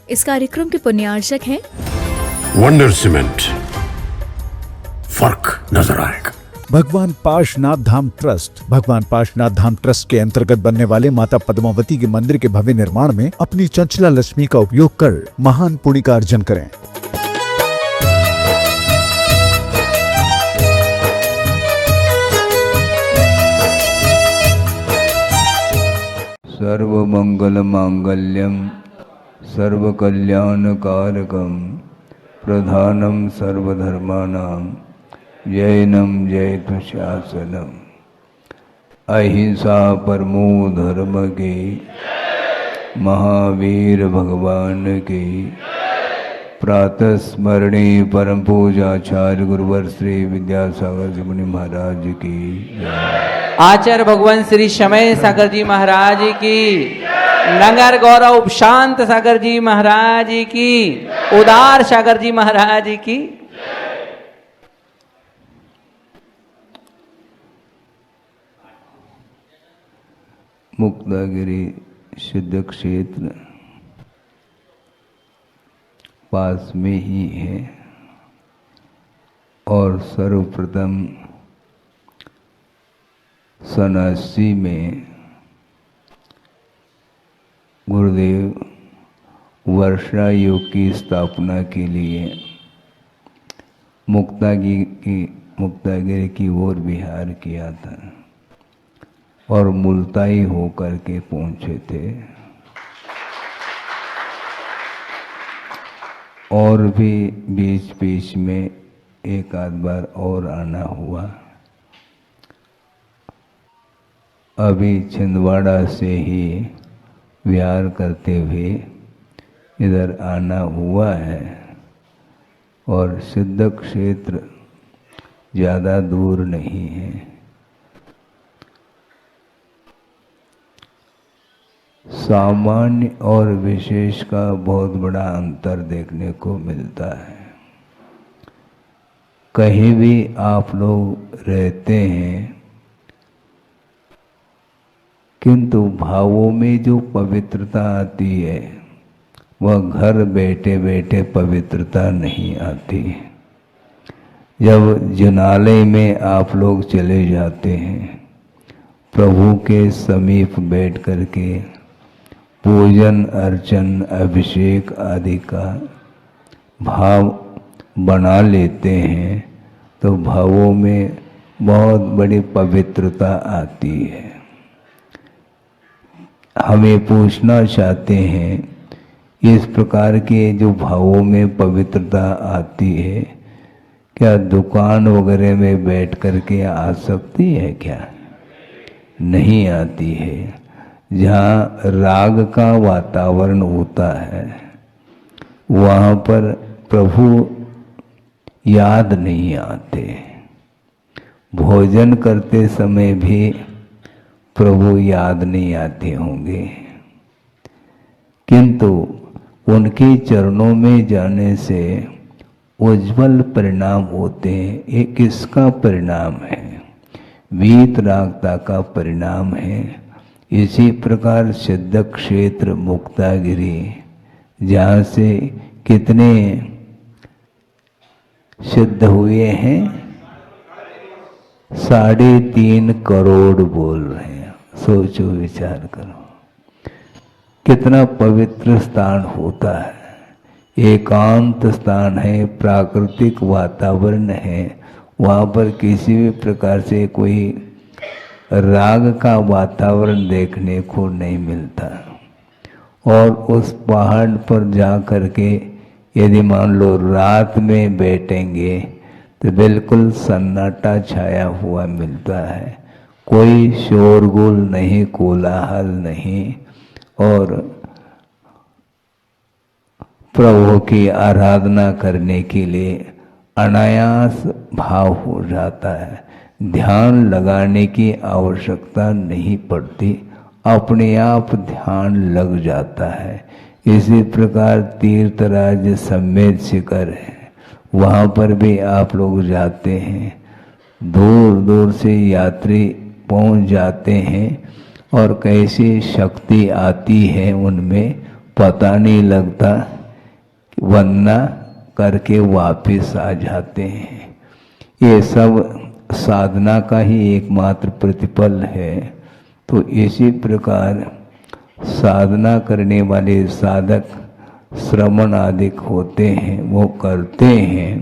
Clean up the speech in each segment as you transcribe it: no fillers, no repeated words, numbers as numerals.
इस कार्यक्रम के पुण्यार्चक हैं वंडर सीमेंट, फर्क नजर आएगा। भगवान पार्श्वनाथ धाम ट्रस्ट। भगवान पार्श्वनाथ धाम ट्रस्ट के अंतर्गत बनने वाले माता पद्मावती के मंदिर के भव्य निर्माण में अपनी चंचला लक्ष्मी का उपयोग कर महान पुण्य का अर्जन करें। सर्वमंगल मांगल्यम सर्वकल्याणकारकम प्रधानम सर्वधर्माणां जैनम जयतु शासनम। अहिंसा परमो धर्म के महावीर भगवान के प्रातः स्मरणे परम पूजाचार्य गुरुवर श्री विद्यासागर जी मुनि महाराज की जय। आचार्य भगवान श्री समय सागर जी महाराज की, नगर गौरव शांत सागर जी महाराज की, उदार सागर जी महाराज की। मुक्तागिरी सिद्ध क्षेत्र पास में ही है और सर्वप्रथम सन 80 में गुरुदेव वर्षा योग की स्थापना के लिए मुक्तागिरी की ओर विहार किया था और मुल्ताई होकर के पहुंचे थे। और भी बीच बीच में एक आध बार और आना हुआ। अभी छिंदवाड़ा से ही विहार करते हुए इधर आना हुआ है और सिद्ध क्षेत्र ज़्यादा दूर नहीं है। सामान्य और विशेष का बहुत बड़ा अंतर देखने को मिलता है। कहीं भी आप लोग रहते हैं किंतु भावों में जो पवित्रता आती है वह घर बैठे बैठे पवित्रता नहीं आती। जब जिनालय में आप लोग चले जाते हैं, प्रभु के समीप बैठ करके पूजन अर्चन अभिषेक आदि का भाव बना लेते हैं तो भावों में बहुत बड़ी पवित्रता आती है। हमें पूछना चाहते हैं, इस प्रकार के जो भावों में पवित्रता आती है क्या दुकान वगैरह में बैठ करके आ सकती है क्या? नहीं आती है। जहाँ राग का वातावरण होता है वहाँ पर प्रभु याद नहीं आते। भोजन करते समय भी प्रभु याद नहीं आते होंगे, किंतु उनके चरणों में जाने से उज्जवल परिणाम होते हैं। ये किसका परिणाम है? वीतरागता का परिणाम है। इसी प्रकार सिद्ध क्षेत्र मुक्तागिरी, जहाँ से कितने सिद्ध हुए हैं? 3.5 करोड़ बोल रहे हैं। सोचो, विचार करो कितना पवित्र स्थान होता है। एकांत स्थान है, प्राकृतिक वातावरण है, वहाँ पर किसी भी प्रकार से कोई राग का वातावरण देखने को नहीं मिलता। और उस पहाड़ पर जा कर के यदि मान लो रात में बैठेंगे तो बिल्कुल सन्नाटा छाया हुआ मिलता है। कोई शोरगुल नहीं, कोलाहल नहीं, और प्रभु की आराधना करने के लिए अनायास भाव हो जाता है। ध्यान लगाने की आवश्यकता नहीं पड़ती, अपने आप ध्यान लग जाता है। इसी प्रकार तीर्थराज समेत शिखर है, वहाँ पर भी आप लोग जाते हैं। दूर दूर से यात्री पहुँच जाते हैं और कैसी शक्ति आती है उनमें, पता नहीं लगता, वंदना करके वापस आ जाते हैं। ये सब साधना का ही एकमात्र प्रतिफल है। तो इसी प्रकार साधना करने वाले साधक श्रवण आदि होते हैं, वो करते हैं।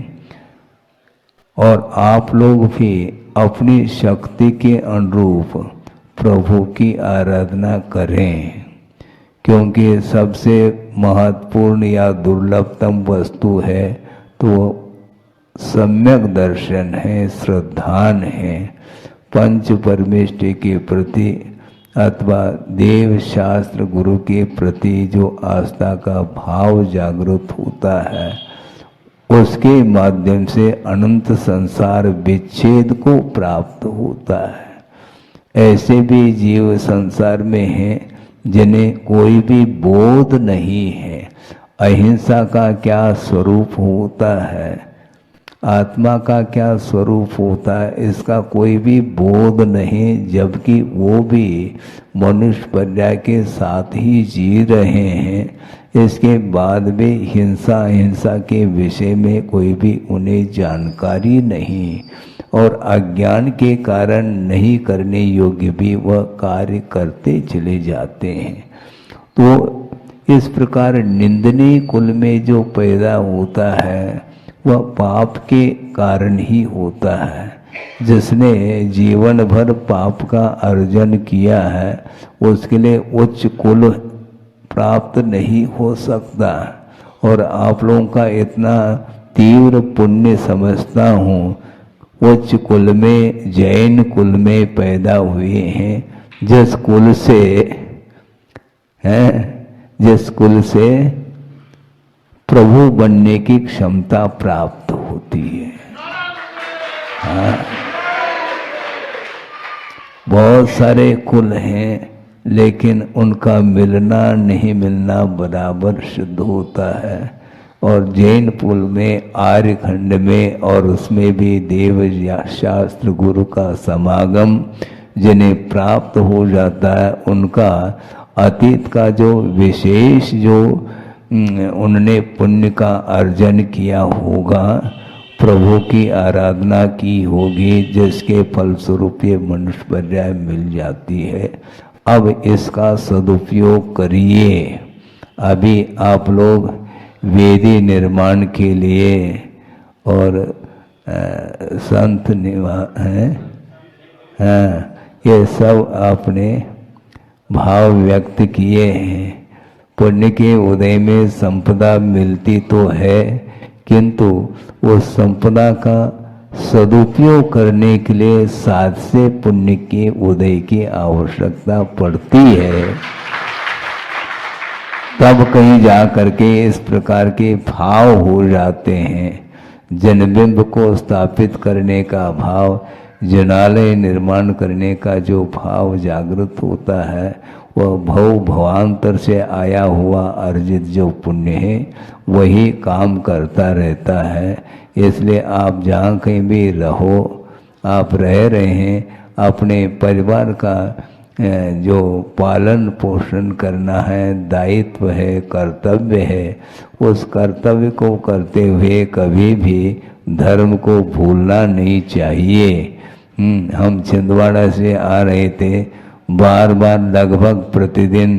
और आप लोग भी अपनी शक्ति के अनुरूप प्रभु की आराधना करें, क्योंकि सबसे महत्वपूर्ण या दुर्लभतम वस्तु है तो सम्यक दर्शन है, श्रद्धान है। पंच परमेष्टि के प्रति अथवा देव शास्त्र गुरु के प्रति जो आस्था का भाव जागृत होता है, उसके माध्यम से अनंत संसार विच्छेद को प्राप्त होता है। ऐसे भी जीव संसार में हैं जिन्हें कोई भी बोध नहीं है, अहिंसा का क्या स्वरूप होता है, आत्मा का क्या स्वरूप होता है, इसका कोई भी बोध नहीं, जबकि वो भी मनुष्य पर्याय के साथ ही जी रहे हैं। इसके बाद भी हिंसा के विषय में कोई भी उन्हें जानकारी नहीं, और अज्ञान के कारण नहीं करने योग्य भी वह कार्य करते चले जाते हैं। तो इस प्रकार निंदनीय कुल में जो पैदा होता है वह पाप के कारण ही होता है। जिसने जीवन भर पाप का अर्जन किया है उसके लिए उच्च कुल प्राप्त नहीं हो सकता। और आप लोगों का इतना तीव्र पुण्य समझता हूँ, उच्च कुल में जैन कुल में पैदा हुए हैं, जिस कुल से प्रभु बनने की क्षमता प्राप्त होती है। हाँ, बहुत सारे कुल हैं लेकिन उनका मिलना नहीं मिलना बराबर सिद्ध होता है। और जैन कुल में आर्यखंड में और उसमें भी देव या शास्त्र गुरु का समागम जिन्हें प्राप्त हो जाता है, उनका अतीत का जो विशेष जो उन्होंने पुण्य का अर्जन किया होगा, प्रभु की आराधना की होगी, जिसके फलस्वरूप ये मनुष्य पर्याय मिल जाती है। अब इसका सदुपयोग करिए। अभी आप लोग वेदी निर्माण के लिए और संत ये सब आपने भाव व्यक्त किए हैं। पुण्य के उदय में संपदा मिलती तो है, किंतु वो संपदा का सदुपयोग करने के लिए साथ से पुण्य के उदय की आवश्यकता पड़ती है। तब कहीं जा करके इस प्रकार के भाव हो जाते हैं। जनबिंब को स्थापित करने का भाव, जनालय निर्माण करने का जो भाव जागृत होता है, वह भवांतर से आया हुआ अर्जित जो पुण्य है वही काम करता रहता है। इसलिए आप जहाँ कहीं भी रहो, आप रह रहे हैं, अपने परिवार का जो पालन पोषण करना है, दायित्व है, कर्तव्य है, उस कर्तव्य को करते हुए कभी भी धर्म को भूलना नहीं चाहिए। हम छिंदवाड़ा से आ रहे थे, बार बार लगभग प्रतिदिन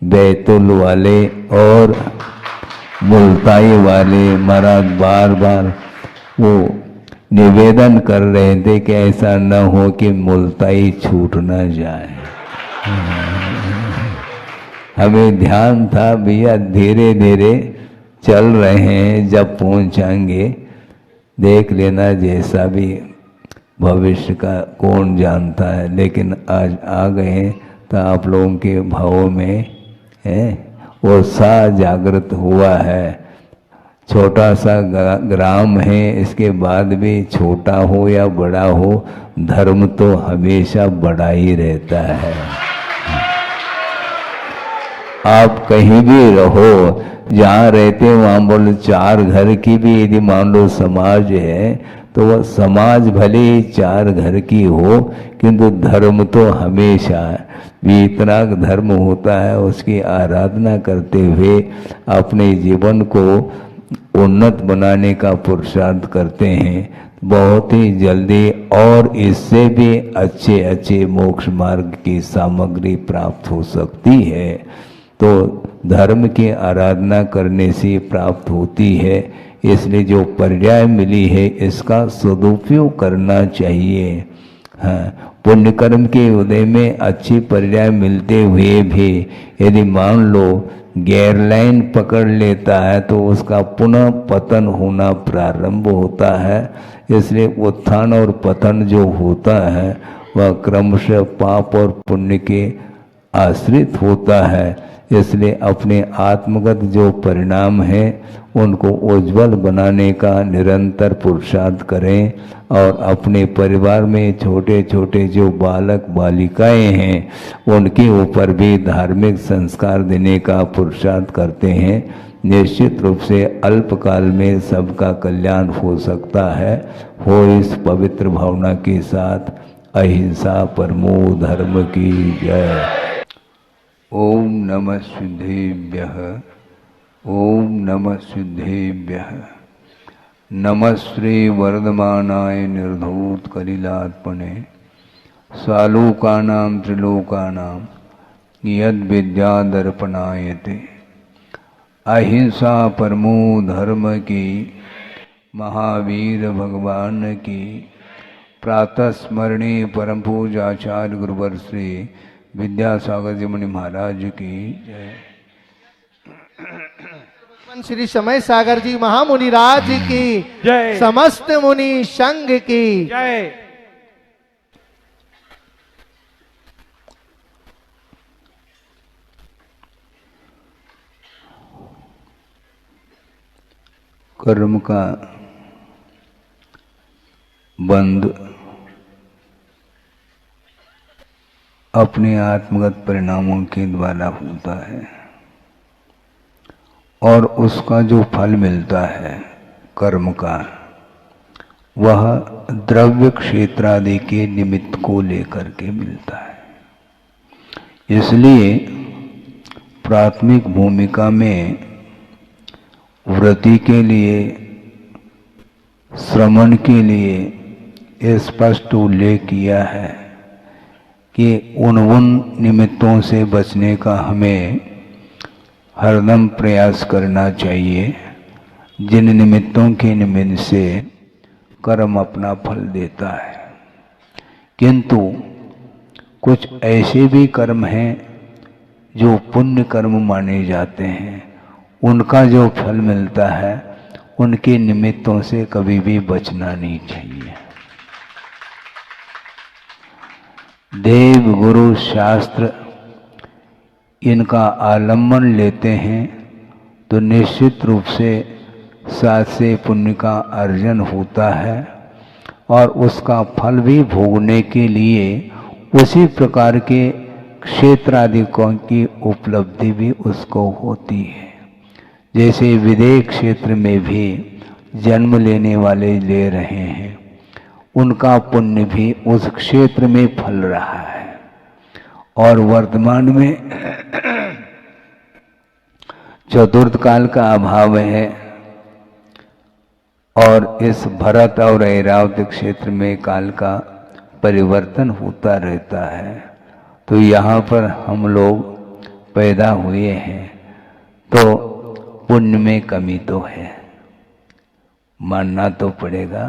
बैतुल वाले और मुल्ताई वाले महाराज बार बार वो निवेदन कर रहे थे कि ऐसा न हो कि मुल्ताई छूट न जाए। हमें ध्यान था भैया धीरे धीरे चल रहे हैं, जब पहुंचाएंगे देख लेना, जैसा भी भविष्य का कौन जानता है। लेकिन आज आ गए तो आप लोगों के भावों में वो उत्साह जागृत हुआ है। छोटा सा ग्राम है, इसके बाद भी छोटा हो या बड़ा हो, धर्म तो हमेशा बड़ा ही रहता है। आप कहीं भी रहो, जहाँ रहते हैं वहाँ बोलो 4 घर की भी यदि मान लो समाज है, तो तो वह समाज भले ही 4 घर की हो, किंतु धर्म तो हमेशा भी इतना धर्म होता है, उसकी आराधना करते हुए अपने जीवन को उन्नत बनाने का पुरुषार्थ करते हैं, बहुत ही जल्दी और इससे भी अच्छे अच्छे मोक्ष मार्ग की सामग्री प्राप्त हो सकती है। तो धर्म की आराधना करने से प्राप्त होती है, इसलिए जो पर्याय मिली है इसका सदुपयोग करना चाहिए। हाँ, पुण्य कर्म के उदय में अच्छी पर्याय मिलते हुए भी यदि मान लो गैर लाइन पकड़ लेता है तो उसका पुनः पतन होना प्रारंभ होता है। इसलिए उत्थान और पतन जो होता है वह क्रमशः पाप और पुण्य के आश्रित होता है। इसलिए अपने आत्मगत जो परिणाम है उनको उज्जवल बनाने का निरंतर पुरुषार्थ करें और अपने परिवार में छोटे छोटे जो बालक बालिकाएं हैं उनके ऊपर भी धार्मिक संस्कार देने का पुरुषार्थ करते हैं। निश्चित रूप से अल्पकाल में सबका कल्याण हो सकता है। हो इस पवित्र भावना के साथ अहिंसा परमो धर्म की जय। ओम नमः सिद्धेभ्यः, ओम नमः सिद्धेभ्यः। नमः श्री वर्धमानाय निर्धूत कलिलात्मने सालोकानां त्रिलोकानां यद विद्या दर्पणायते। अहिंसा परमो धर्म की, महावीर भगवान की। प्रातः स्मरणीय परम पूज्य आचार्य गुरुवर श्री विद्यासागर जी मुनि महाराज की जय। श्री समय सागर जी महामुनि राज की जय। समस्त मुनि संघ की जय। कर्म का बंध अपने आत्मगत परिणामों के द्वारा होता है और उसका जो फल मिलता है कर्म का, वह द्रव्य क्षेत्र आदि के निमित्त को लेकर के मिलता है। इसलिए प्राथमिक भूमिका में व्रति के लिए, श्रमण के लिए स्पष्ट उल्लेख किया है कि उन निमित्तों से बचने का हमें हरदम प्रयास करना चाहिए जिन निमित्तों के निमित्त से कर्म अपना फल देता है। किंतु कुछ ऐसे भी कर्म हैं जो पुण्य कर्म माने जाते हैं, उनका जो फल मिलता है उनके निमित्तों से कभी भी बचना नहीं चाहिए। देव गुरु शास्त्र इनका आलम्बन लेते हैं तो निश्चित रूप से साथ से पुण्य का अर्जन होता है और उसका फल भी भोगने के लिए उसी प्रकार के क्षेत्र आदि की उपलब्धि भी उसको होती है। जैसे विदेह क्षेत्र में भी जन्म लेने वाले ले रहे हैं, उनका पुण्य भी उस क्षेत्र में फल रहा है। और वर्तमान में चतुर्थ काल का अभाव है और इस भरत और ऐरावत क्षेत्र में काल का परिवर्तन होता रहता है। तो यहाँ पर हम लोग पैदा हुए हैं तो पुण्य में कमी तो है, मानना तो पड़ेगा।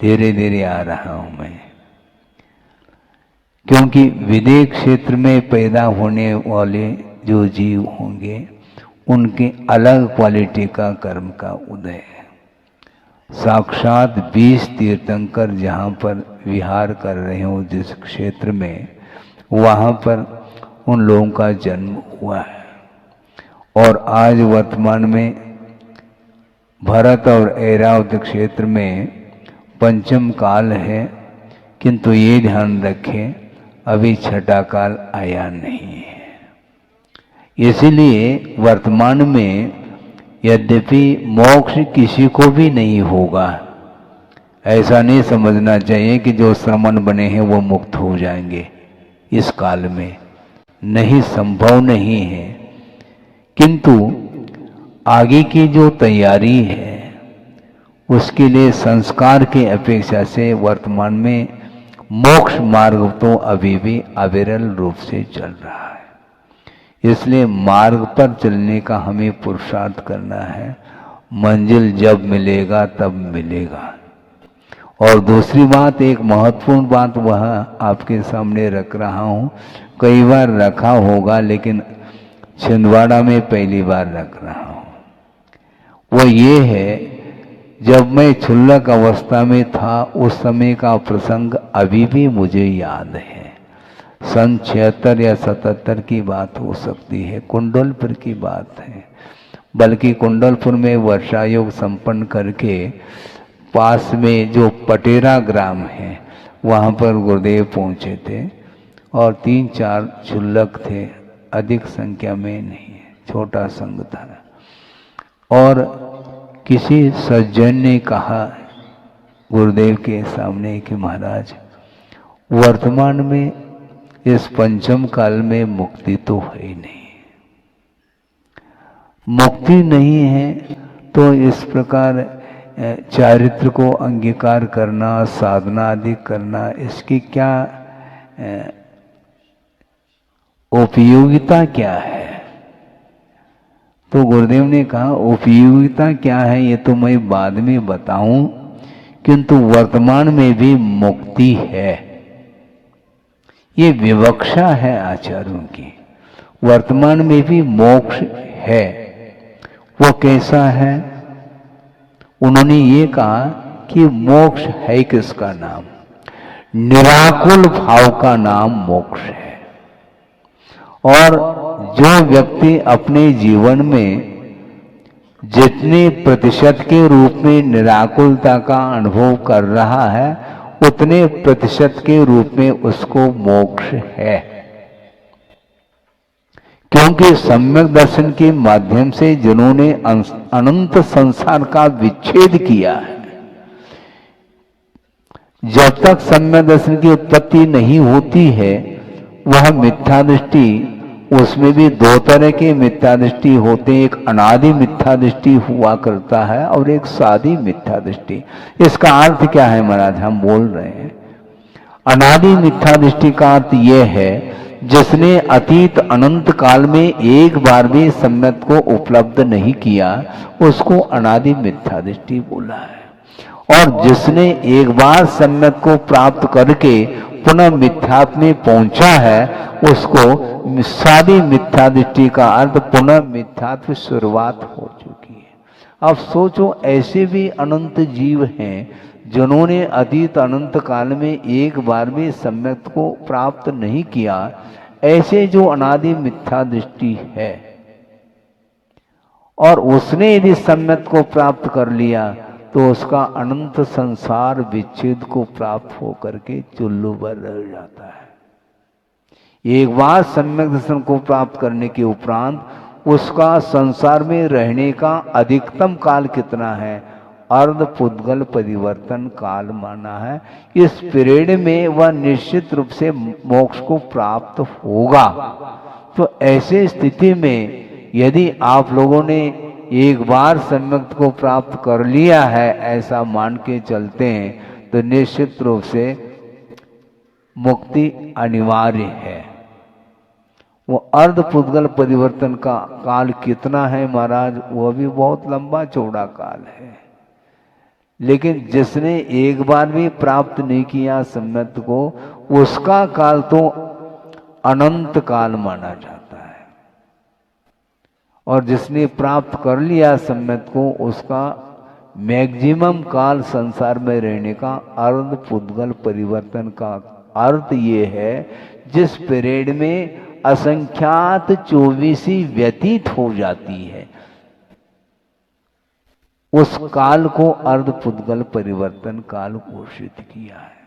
धीरे धीरे आ रहा हूं मैं, क्योंकि विदेह क्षेत्र में पैदा होने वाले जो जीव होंगे उनके अलग क्वालिटी का कर्म का उदय है। साक्षात 20 तीर्थंकर जहाँ पर विहार कर रहे हो जिस क्षेत्र में, वहाँ पर उन लोगों का जन्म हुआ है। और आज वर्तमान में भरत और ऐरावत क्षेत्र में पंचम काल है, किंतु ये ध्यान रखें अभी छठा काल आया नहीं है। इसलिए वर्तमान में यद्यपि मोक्ष किसी को भी नहीं होगा, ऐसा नहीं समझना चाहिए कि जो श्रमण बने हैं वो मुक्त हो जाएंगे इस काल में, नहीं, संभव नहीं है। किंतु आगे की जो तैयारी है उसके लिए संस्कार की अपेक्षा से वर्तमान में मोक्ष मार्ग तो अभी भी अविरल रूप से चल रहा है। इसलिए मार्ग पर चलने का हमें पुरुषार्थ करना है। मंजिल जब मिलेगा तब मिलेगा। और दूसरी बात, एक महत्वपूर्ण बात वह आपके सामने रख रहा हूँ, कई बार रखा होगा लेकिन छिंदवाड़ा में पहली बार रख रहा हूँ। वो ये है, जब मैं क्षुल्लक अवस्था में था उस समय का प्रसंग अभी भी मुझे याद है। सन 76 या 77 की बात हो सकती है, कुंडलपुर की बात है। बल्कि कुंडलपुर में वर्षा योग संपन्न करके पास में जो पटेरा ग्राम है वहाँ पर गुरुदेव पहुँचे थे और 3-4 क्षुल्लक थे, अधिक संख्या में नहीं है, छोटा संघ था। और किसी सज्जन ने कहा गुरुदेव के सामने कि महाराज, वर्तमान में इस पंचम काल में मुक्ति तो है ही नहीं, मुक्ति नहीं है तो इस प्रकार चारित्र को अंगीकार करना, साधना आदि करना, इसकी क्या उपयोगिता क्या है? तो गुरुदेव ने कहा उपयोगिता क्या है ये तो मैं बाद में बताऊं, किंतु वर्तमान में भी मुक्ति है। ये विवक्षा है आचार्यों की, वर्तमान में भी मोक्ष है। वो कैसा है? उन्होंने ये कहा कि मोक्ष है किसका नाम? निराकुल भाव का नाम मोक्ष है। और जो व्यक्ति अपने जीवन में जितने प्रतिशत के रूप में निराकुलता का अनुभव कर रहा है उतने प्रतिशत के रूप में उसको मोक्ष है। क्योंकि सम्यक दर्शन के माध्यम से जिन्होंने अनंत संसार का विच्छेद किया है, जब तक सम्यक दर्शन की उत्पत्ति नहीं होती है वह मिथ्या दृष्टि, उसमें भी दो तरह के मिथ्या दृष्टि होते हैं, एक अनादि मिथ्या दृष्टि हुआ करता है और एक सादी मिथ्या दृष्टि। इसका अर्थ क्या है महाराज? हम बोल रहे हैं अनादि मिथ्या दृष्टि का अर्थ यह है जिसने अतीत अनंत काल में एक बार भी सम्यक को उपलब्ध नहीं किया उसको अनादि मिथ्या दृष्टि बोला है। और जिसने एक बार सम्यक को प्राप्त करके पुनः मिथ्यात्व में पहुंचा है उसको सादी मिथ्या दृष्टि का अर्थ पुनः मिथ्यात्व शुरुआत हो चुकी है। अब सोचो, ऐसे भी अनंत जीव हैं जिन्होंने अतीत अनंत काल में एक बार भी सम्यक को प्राप्त नहीं किया। ऐसे जो अनादि मिथ्या दृष्टि है और उसने यदि सम्यक को प्राप्त कर लिया तो उसका अनंत संसार विच्छेद को प्राप्त होकर के चुल्लू भर रह जाता है। एक बार सम्यक दर्शन को प्राप्त करने के उपरांत उसका संसार में रहने का अधिकतम काल कितना है? अर्ध पुद्गल परिवर्तन काल माना है। इस पीरियड में वह निश्चित रूप से मोक्ष को प्राप्त होगा। तो ऐसे स्थिति में यदि आप लोगों ने एक बार सम्यक को प्राप्त कर लिया है ऐसा मान के चलते हैं तो निश्चित रूप से मुक्ति अनिवार्य है। वो अर्ध पुद्गल परिवर्तन का काल कितना है महाराज? वह भी बहुत लंबा चौड़ा काल है। लेकिन जिसने एक बार भी प्राप्त नहीं किया सम्यक को उसका काल तो अनंत काल माना जाता है। और जिसने प्राप्त कर लिया सम्यक को उसका मैक्सिमम काल संसार में रहने का अर्ध पुद्गल परिवर्तन का अर्थ ये है जिस पीरियड में असंख्यात 24 व्यतीत हो जाती है उस काल को अर्ध पुद्गल परिवर्तन काल घोषित किया है।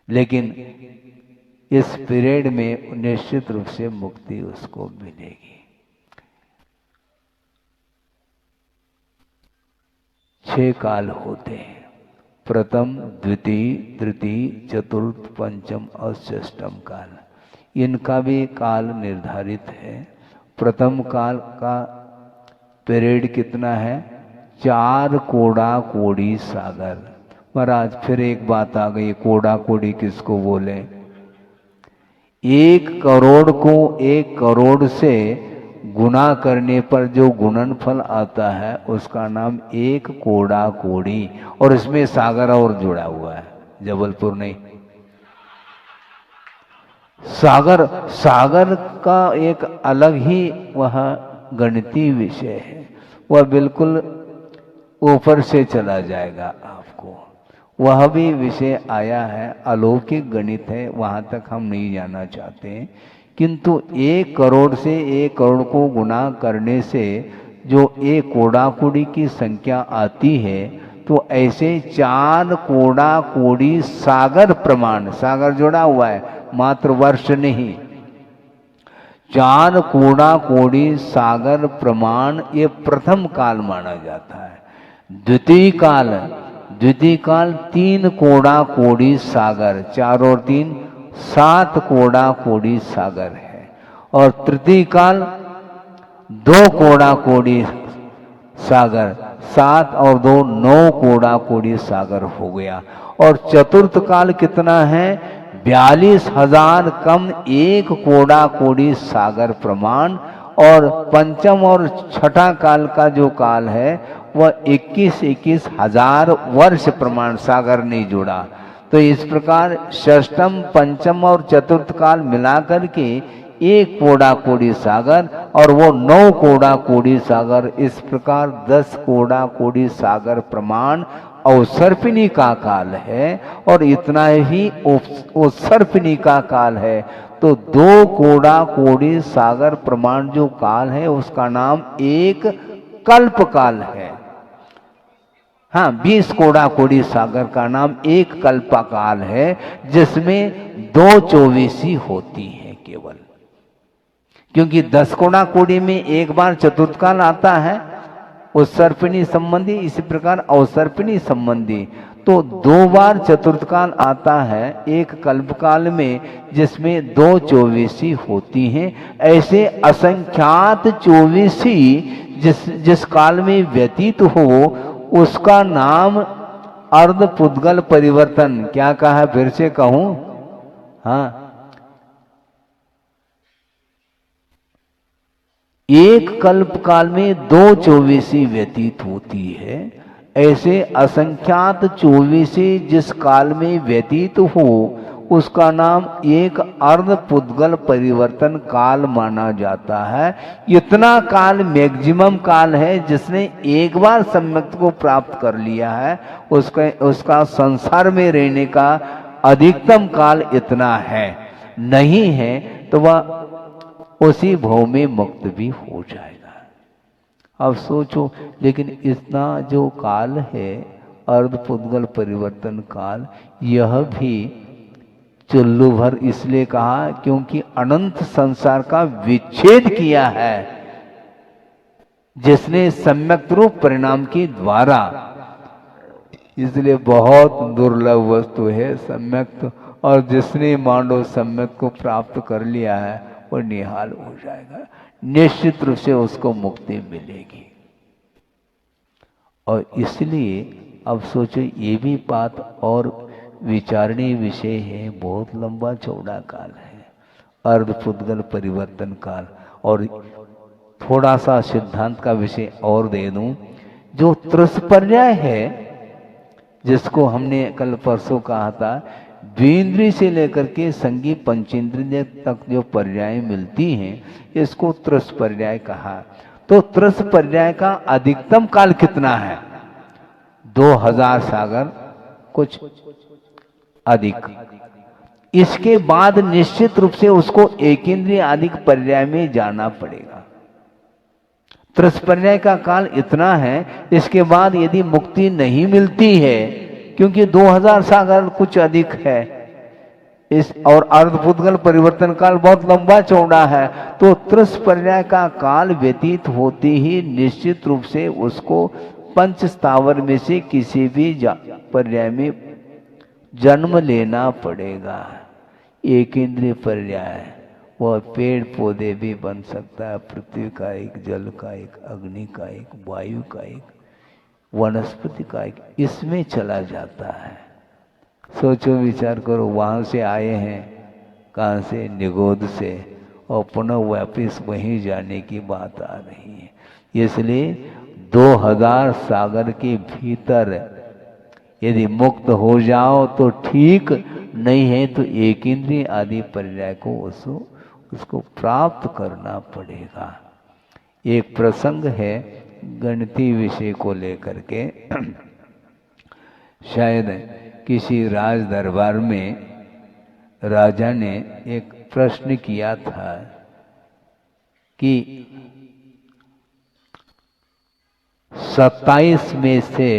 लेकिन इस पीरियड में निश्चित रूप से मुक्ति उसको मिलेगी। 6 काल होते हैं। प्रथम, द्वितीय, तृतीय, चतुर्थ, पंचम और षष्ठम काल, इनका भी काल निर्धारित है। प्रथम काल का पीरियड कितना है? 4 कोड़ा कोड़ी सागर। महाराज फिर एक बात आ गई, कोड़ा कोड़ी किसको बोले? 1 करोड़ को 1 करोड़ से गुना करने पर जो गुणनफल आता है उसका नाम 1 कोड़ा कोड़ी, और इसमें सागर और जुड़ा हुआ है, जबलपुर नहीं। सागर, सागर का एक अलग ही वह गणितीय विषय है, वह बिल्कुल ऊपर से चला जाएगा आपको। वह भी विषय आया है, अलौकिक गणित है, वहां तक हम नहीं जाना चाहते। किंतु 1 करोड़ से 1 करोड़ को गुना करने से जो 1 कोड़ा कोड़ी की संख्या आती है, तो ऐसे 4 कोड़ा कोड़ी सागर प्रमाण, सागर जुड़ा हुआ है, मात्र वर्ष नहीं, 4 कोड़ा कोड़ी सागर प्रमाण ये प्रथम काल माना जाता है। द्वितीय काल, द्वितीय काल 3 कोड़ा कोड़ी सागर, 4 और 3 7 कोड़ा कोड़ी सागर है। और तृतीय काल 2 कोड़ा कोड़ी सागर, 7 और 2 9 कोड़ा कोड़ी सागर हो गया। और चतुर्थ काल कितना है? 42,000 कम 1 कोड़ा कोड़ी सागर प्रमाण। और पंचम और छठा काल का जो काल है वह 21 हजार वर्ष प्रमाण, सागर नहीं जुड़ा। तो इस प्रकार षष्ठम, पंचम और चतुर्थ काल मिलाकर के 1 कोड़ा कोड़ी सागर, और वो 9 कोड़ा कोड़ी सागर, इस प्रकार 10 कोड़ा कोड़ी सागर प्रमाण अवसर्पिणी का काल है। और इतना ही उत्सर्पिणी का काल है। तो 2 कोड़ा कोड़ी सागर प्रमाण जो काल है उसका नाम एक कल्प काल है। हाँ, 20 कोड़ा कोड़ी सागर का नाम एक कल्प काल है, जिसमें 2 चौबीसी होती हैं केवल। क्योंकि 10 कोड़ा कोड़ी में एक बार चतुर्थ काल आता है उत्सर्पिणी संबंधी, इसी प्रकार अवसर्पिणी संबंधी। तो 2 बार चतुर्थ काल आता है एक कल्प काल में, जिसमें 2 चौबीसी होती हैं। ऐसे असंख्यात चौबीसी जिस काल में व्यतीत हो उसका नाम अर्ध पुद्गल परिवर्तन, क्या कहा, फिर से कहूं? हाँ, एक कल्प काल में 2 चौबीसी व्यतीत होती है। ऐसे असंख्यात चौबीसी जिस काल में व्यतीत हो उसका नाम एक अर्ध पुद्गल परिवर्तन काल माना जाता है। इतना काल मैक्सिमम काल है, जिसने एक बार सम्यक्त को प्राप्त कर लिया है उसका संसार में रहने का अधिकतम काल इतना है। नहीं है तो वह उसी भव में मुक्त भी हो जाएगा। अब सोचो, लेकिन इतना जो काल है अर्ध पुद्गल परिवर्तन काल, यह भी चुल्लू भर इसलिए कहा क्योंकि अनंत संसार का विच्छेद किया है जिसने सम्यक रूप परिणाम के द्वारा। इसलिए बहुत दुर्लभ वस्तु है सम्यक, और जिसने मांडो सम्यक को प्राप्त कर लिया है वो निहाल हो जाएगा, निश्चित रूप से उसको मुक्ति मिलेगी। और इसलिए अब सोचो, ये भी बात और विचारणीय विषय है, बहुत लंबा चौड़ा काल है अर्ध पुद्गल परिवर्तन काल। और थोड़ा सा सिद्धांत का विषय और दे दूं, जो त्रसपर्याय है जिसको हमने कल परसों कहा था, द्विंद्रिय से लेकर के संगी पंचेंद्रिय तक जो पर्याय मिलती हैं इसको त्रस पर्याय कहा। तो त्रस पर्याय का अधिकतम काल कितना है? 2000 सागर कुछ अधिक। इसके बाद निश्चित रूप से उसको एकेंद्रिय अधिक पर्याय में जाना पड़ेगा। त्रस पर्याय का काल इतना है, इसके बाद यदि मुक्ति नहीं मिलती है, क्योंकि 2000 सागर कुछ अधिक है इस, और अर्धपुद्गल परिवर्तन काल बहुत लंबा चौड़ा है, तो त्रस पर्याय का काल व्यतीत होते ही निश्चित रूप से उसको पंच स्थावर में से किसी भी पर्याय में जन्म लेना पड़ेगा। एक इंद्रिय पर्याय वह पेड़ पौधे भी बन सकता है, पृथ्वी का एक, जल का एक, अग्नि का एक, वायु का एक, वनस्पति का एक, इसमें चला जाता है। सोचो विचार करो, वहां से आए हैं, कहाँ से? निगोद से, और पुनः वापिस वहीं जाने की बात आ रही है। इसलिए 2000 सागर के भीतर यदि मुक्त हो जाओ तो ठीक, नहीं है तो एक इंद्रिय आदि पर्याय को उसको प्राप्त करना पड़ेगा। एक प्रसंग है गणितीय विषय को लेकर के। शायद किसी राज दरबार में राजा ने एक प्रश्न किया था कि 27 में से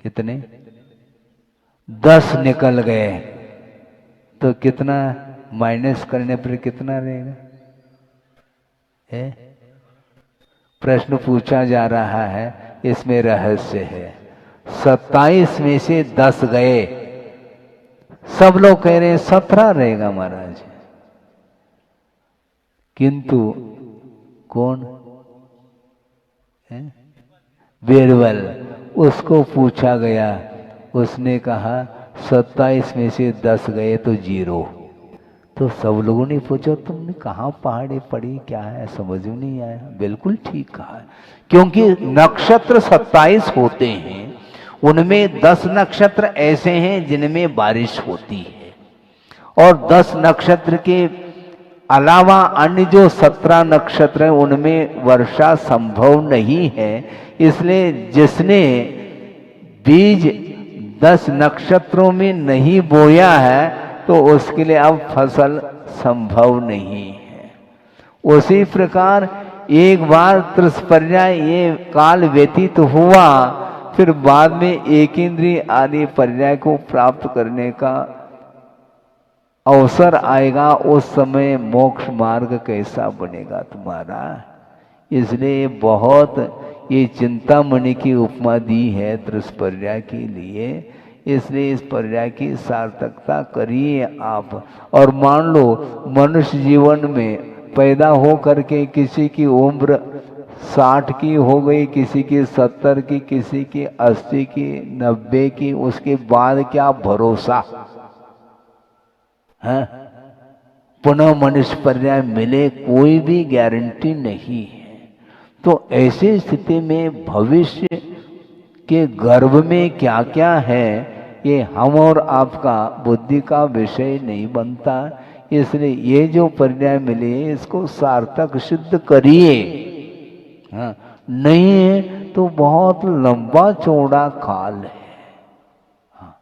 कितने 10 निकल गए तो कितना माइनस करने पर कितना रहेगा? प्रश्न पूछा जा रहा है, इसमें रहस्य है। 27 में से 10 गए, सब लोग कह रहे हैं 17 रहेगा महाराज, किंतु कौन है? बीरबल, उसको पूछा गया, उसने कहा 27 में से 10 गए तो 0। तो सब लोगों ने पूछा तुमने कहाँ पहाड़ी पड़ी, क्या है, समझ में नहीं आया। बिल्कुल ठीक कहा, क्योंकि नक्षत्र 27 होते हैं, उनमें 10 नक्षत्र ऐसे हैं जिनमें बारिश होती है, और 10 नक्षत्र के अलावा अन्य जो 17 नक्षत्र हैं उनमें वर्षा संभव नहीं है। इसलिए जिसने बीज 10 नक्षत्रों में नहीं बोया है तो उसके लिए अब फसल संभव नहीं है। उसी प्रकार एक बार त्रिपर्याय ये काल व्यतीत हुआ, फिर बाद में एक इंद्रिय आदि पर्याय को प्राप्त करने का अवसर आएगा, उस समय मोक्ष मार्ग कैसा बनेगा तुम्हारा। इसलिए बहुत ये चिंतामणि की उपमा दी है त्रिपर्याय के लिए। इसलिए इस पर्याय की सार्थकता करिए आप। और मान लो मनुष्य जीवन में पैदा हो करके किसी की उम्र 60 की हो गई, किसी की 70 की, किसी की 80 की, 90 की, उसके बाद क्या भरोसा है? पुनः मनुष्य पर्याय मिले, कोई भी गारंटी नहीं है। तो ऐसी स्थिति में भविष्य के गर्भ में क्या क्या है, ये हम और आपका बुद्धि का विषय नहीं बनता। इसलिए ये जो पर्याय मिले इसको सार्थक सिद्ध करिए। हाँ, नहीं है तो बहुत लंबा चौड़ा काल है। हाँ।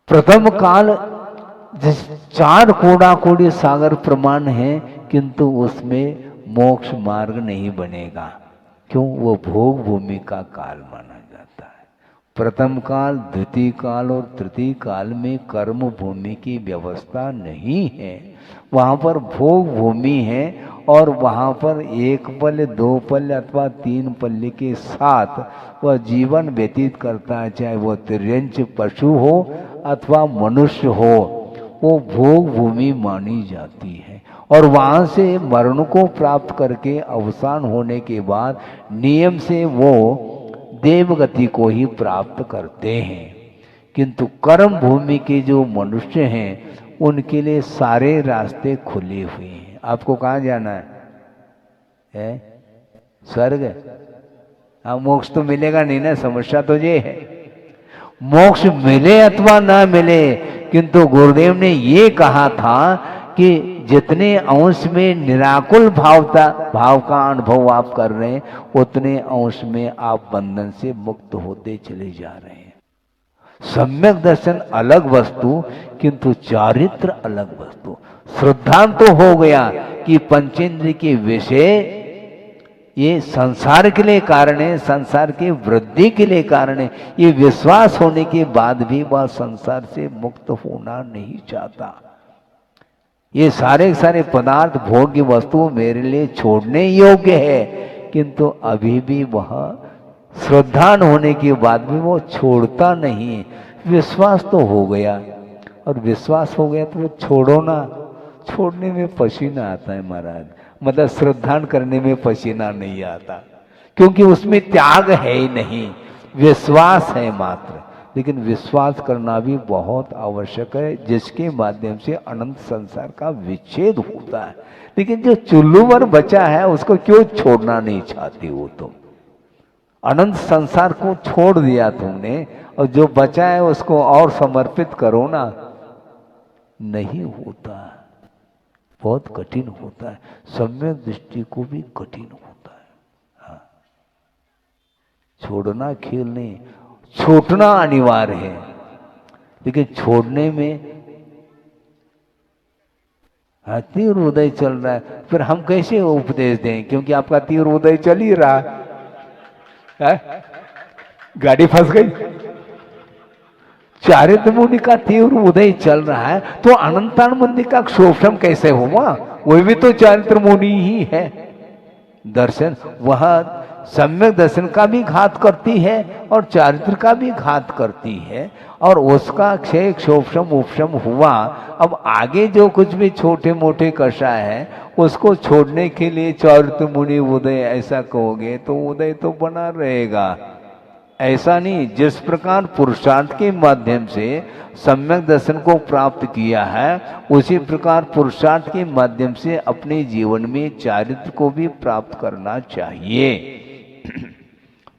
प्रथम काल 4 कोड़ा कोड़ी सागर प्रमाण है, किंतु उसमें मोक्ष मार्ग नहीं बनेगा। क्यों? वो भोग भूमि का काल माना जाता है। प्रथम काल, द्वितीय काल और तृतीय काल में कर्म भूमि की व्यवस्था नहीं है। वहाँ पर भोग भूमि है, और वहाँ पर 1 पल्य 2 पल्य अथवा 3 पल्य के साथ वह जीवन व्यतीत करता है, चाहे वो तिर्यंच पशु हो अथवा मनुष्य हो, वो भोग भूमि मानी जाती है। और वहाँ से मरण को प्राप्त करके अवसान होने के बाद नियम से वो देवगति को ही प्राप्त करते हैं। किंतु कर्म भूमि के जो मनुष्य हैं उनके लिए सारे रास्ते खुले हुए हैं। आपको कहाँ जाना है? स्वर्ग? हाँ, मोक्ष तो मिलेगा नहीं ना, समस्या तो ये है। मोक्ष मिले अथवा ना मिले, किंतु गुरुदेव ने ये कहा था कि जितने अंश में निराकुल भाव का अनुभव आप कर रहे हैं, उतने अंश में आप बंधन से मुक्त होते चले जा रहे हैं। सम्यक दर्शन अलग वस्तु, किंतु चारित्र अलग वस्तु। श्रद्धा तो हो गया कि पंचेंद्रिय के विषय ये संसार के लिए कारण है, संसार की वृद्धि के लिए कारण है। ये विश्वास होने के बाद भी वह संसार से मुक्त होना नहीं चाहता। ये सारे सारे पदार्थ भोग्य वस्तु मेरे लिए छोड़ने योग्य है, किंतु अभी भी वह श्रद्धान होने के बाद भी वो छोड़ता नहीं। विश्वास तो हो गया, और विश्वास हो गया तो वो छोड़ो ना। छोड़ने में पसीना आता है महाराज, मतलब श्रद्धान करने में पसीना नहीं आता, क्योंकि उसमें त्याग है ही नहीं, विश्वास है मात्र। लेकिन विश्वास करना भी बहुत आवश्यक है, जिसके माध्यम से अनंत संसार का विच्छेद होता है। लेकिन जो चुल्लू पर बचा है उसको क्यों छोड़ना नहीं चाहते हो तुम? अनंत संसार को छोड़ दिया तुमने, और जो बचा है उसको और समर्पित करो ना। नहीं होता, बहुत कठिन होता है। सम्यक दृष्टि को भी कठिन होता है। हाँ, छोड़ना खेल नहीं, छूटना अनिवार्य है। लेकिन छोड़ने में तीव्र उदय चल रहा है, फिर हम कैसे उपदेश दें? क्योंकि आपका तीव्र उदय चल ही रहा है। गाड़ी फंस गई। चारित्र मुनि का तीव्र उदय चल रहा है, तो अनंतान मुनि का शोषण कैसे हुआ? वह भी तो चारित्र मुनि ही है। दर्शन वह सम्यक दर्शन का भी घात करती है और चारित्र का भी घात करती है, और उसका क्षय क्षोभम उपशम हुआ। अब आगे जो कुछ भी छोटे मोटे कषाय है उसको छोड़ने के लिए चारित्र मुनि उदय ऐसा कहोगे तो उदय तो बना रहेगा। ऐसा नहीं, जिस प्रकार पुरुषार्थ के माध्यम से सम्यक दर्शन को प्राप्त किया है, उसी प्रकार पुरुषार्थ के माध्यम से अपने जीवन में चारित्र को भी प्राप्त करना चाहिए।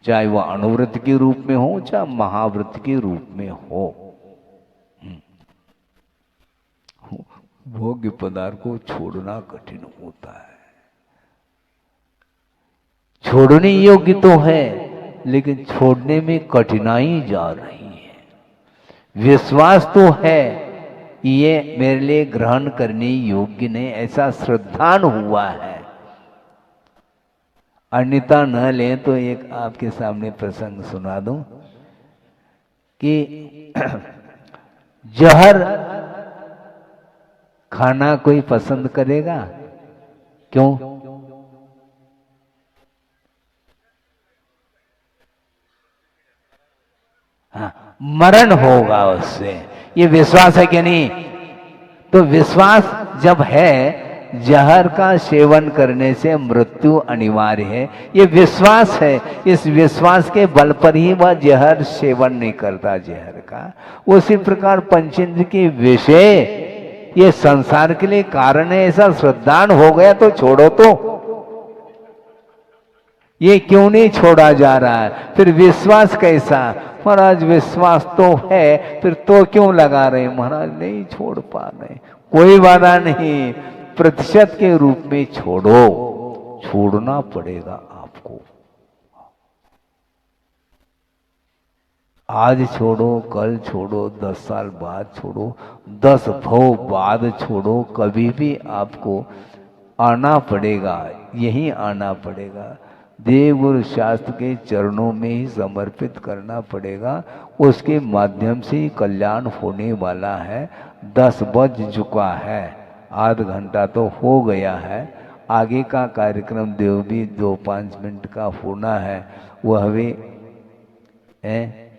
चाहे वह अनुव्रत के रूप में हो, चाहे महाव्रत के रूप में हो। भोग्य पदार्थ को छोड़ना कठिन होता है। छोड़ने योग्य तो है, लेकिन छोड़ने में कठिनाई जा रही है। विश्वास तो है, ये मेरे लिए ग्रहण करने योग्य नहीं, ऐसा श्रद्धान हुआ है। अन्यथा न ले तो एक आपके सामने प्रसंग सुना दूं कि जहर खाना कोई पसंद करेगा? क्यों? हाँ, मरण होगा उससे, ये विश्वास है कि नहीं? तो विश्वास जब है, जहर का सेवन करने से मृत्यु अनिवार्य है, ये विश्वास है। इस विश्वास के बल पर ही वह जहर सेवन नहीं करता जहर का। उसी प्रकार पंचेंद्र के विषय ये संसार के लिए कारण है, ऐसा श्रद्धान हो गया तो छोड़ो तो। ये क्यों नहीं छोड़ा जा रहा है? फिर विश्वास कैसा? महाराज विश्वास तो है, फिर तो क्यों लगा रहे? महाराज नहीं छोड़ पा रहे। कोई बाधा नहीं, प्रतिशत के रूप में छोड़ो। छोड़ना पड़ेगा आपको। आज छोड़ो, कल छोड़ो, 10 साल बाद छोड़ो, 10 भव बाद छोड़ो, कभी भी आपको आना पड़ेगा, यहीं आना पड़ेगा। देव गुरु शास्त्र के चरणों में ही समर्पित करना पड़ेगा। उसके माध्यम से ही कल्याण होने वाला है। 10 बज चुका है, आध घंटा तो हो गया है। आगे का कार्यक्रम देव भी 2-5 मिनट का होना है, वह भी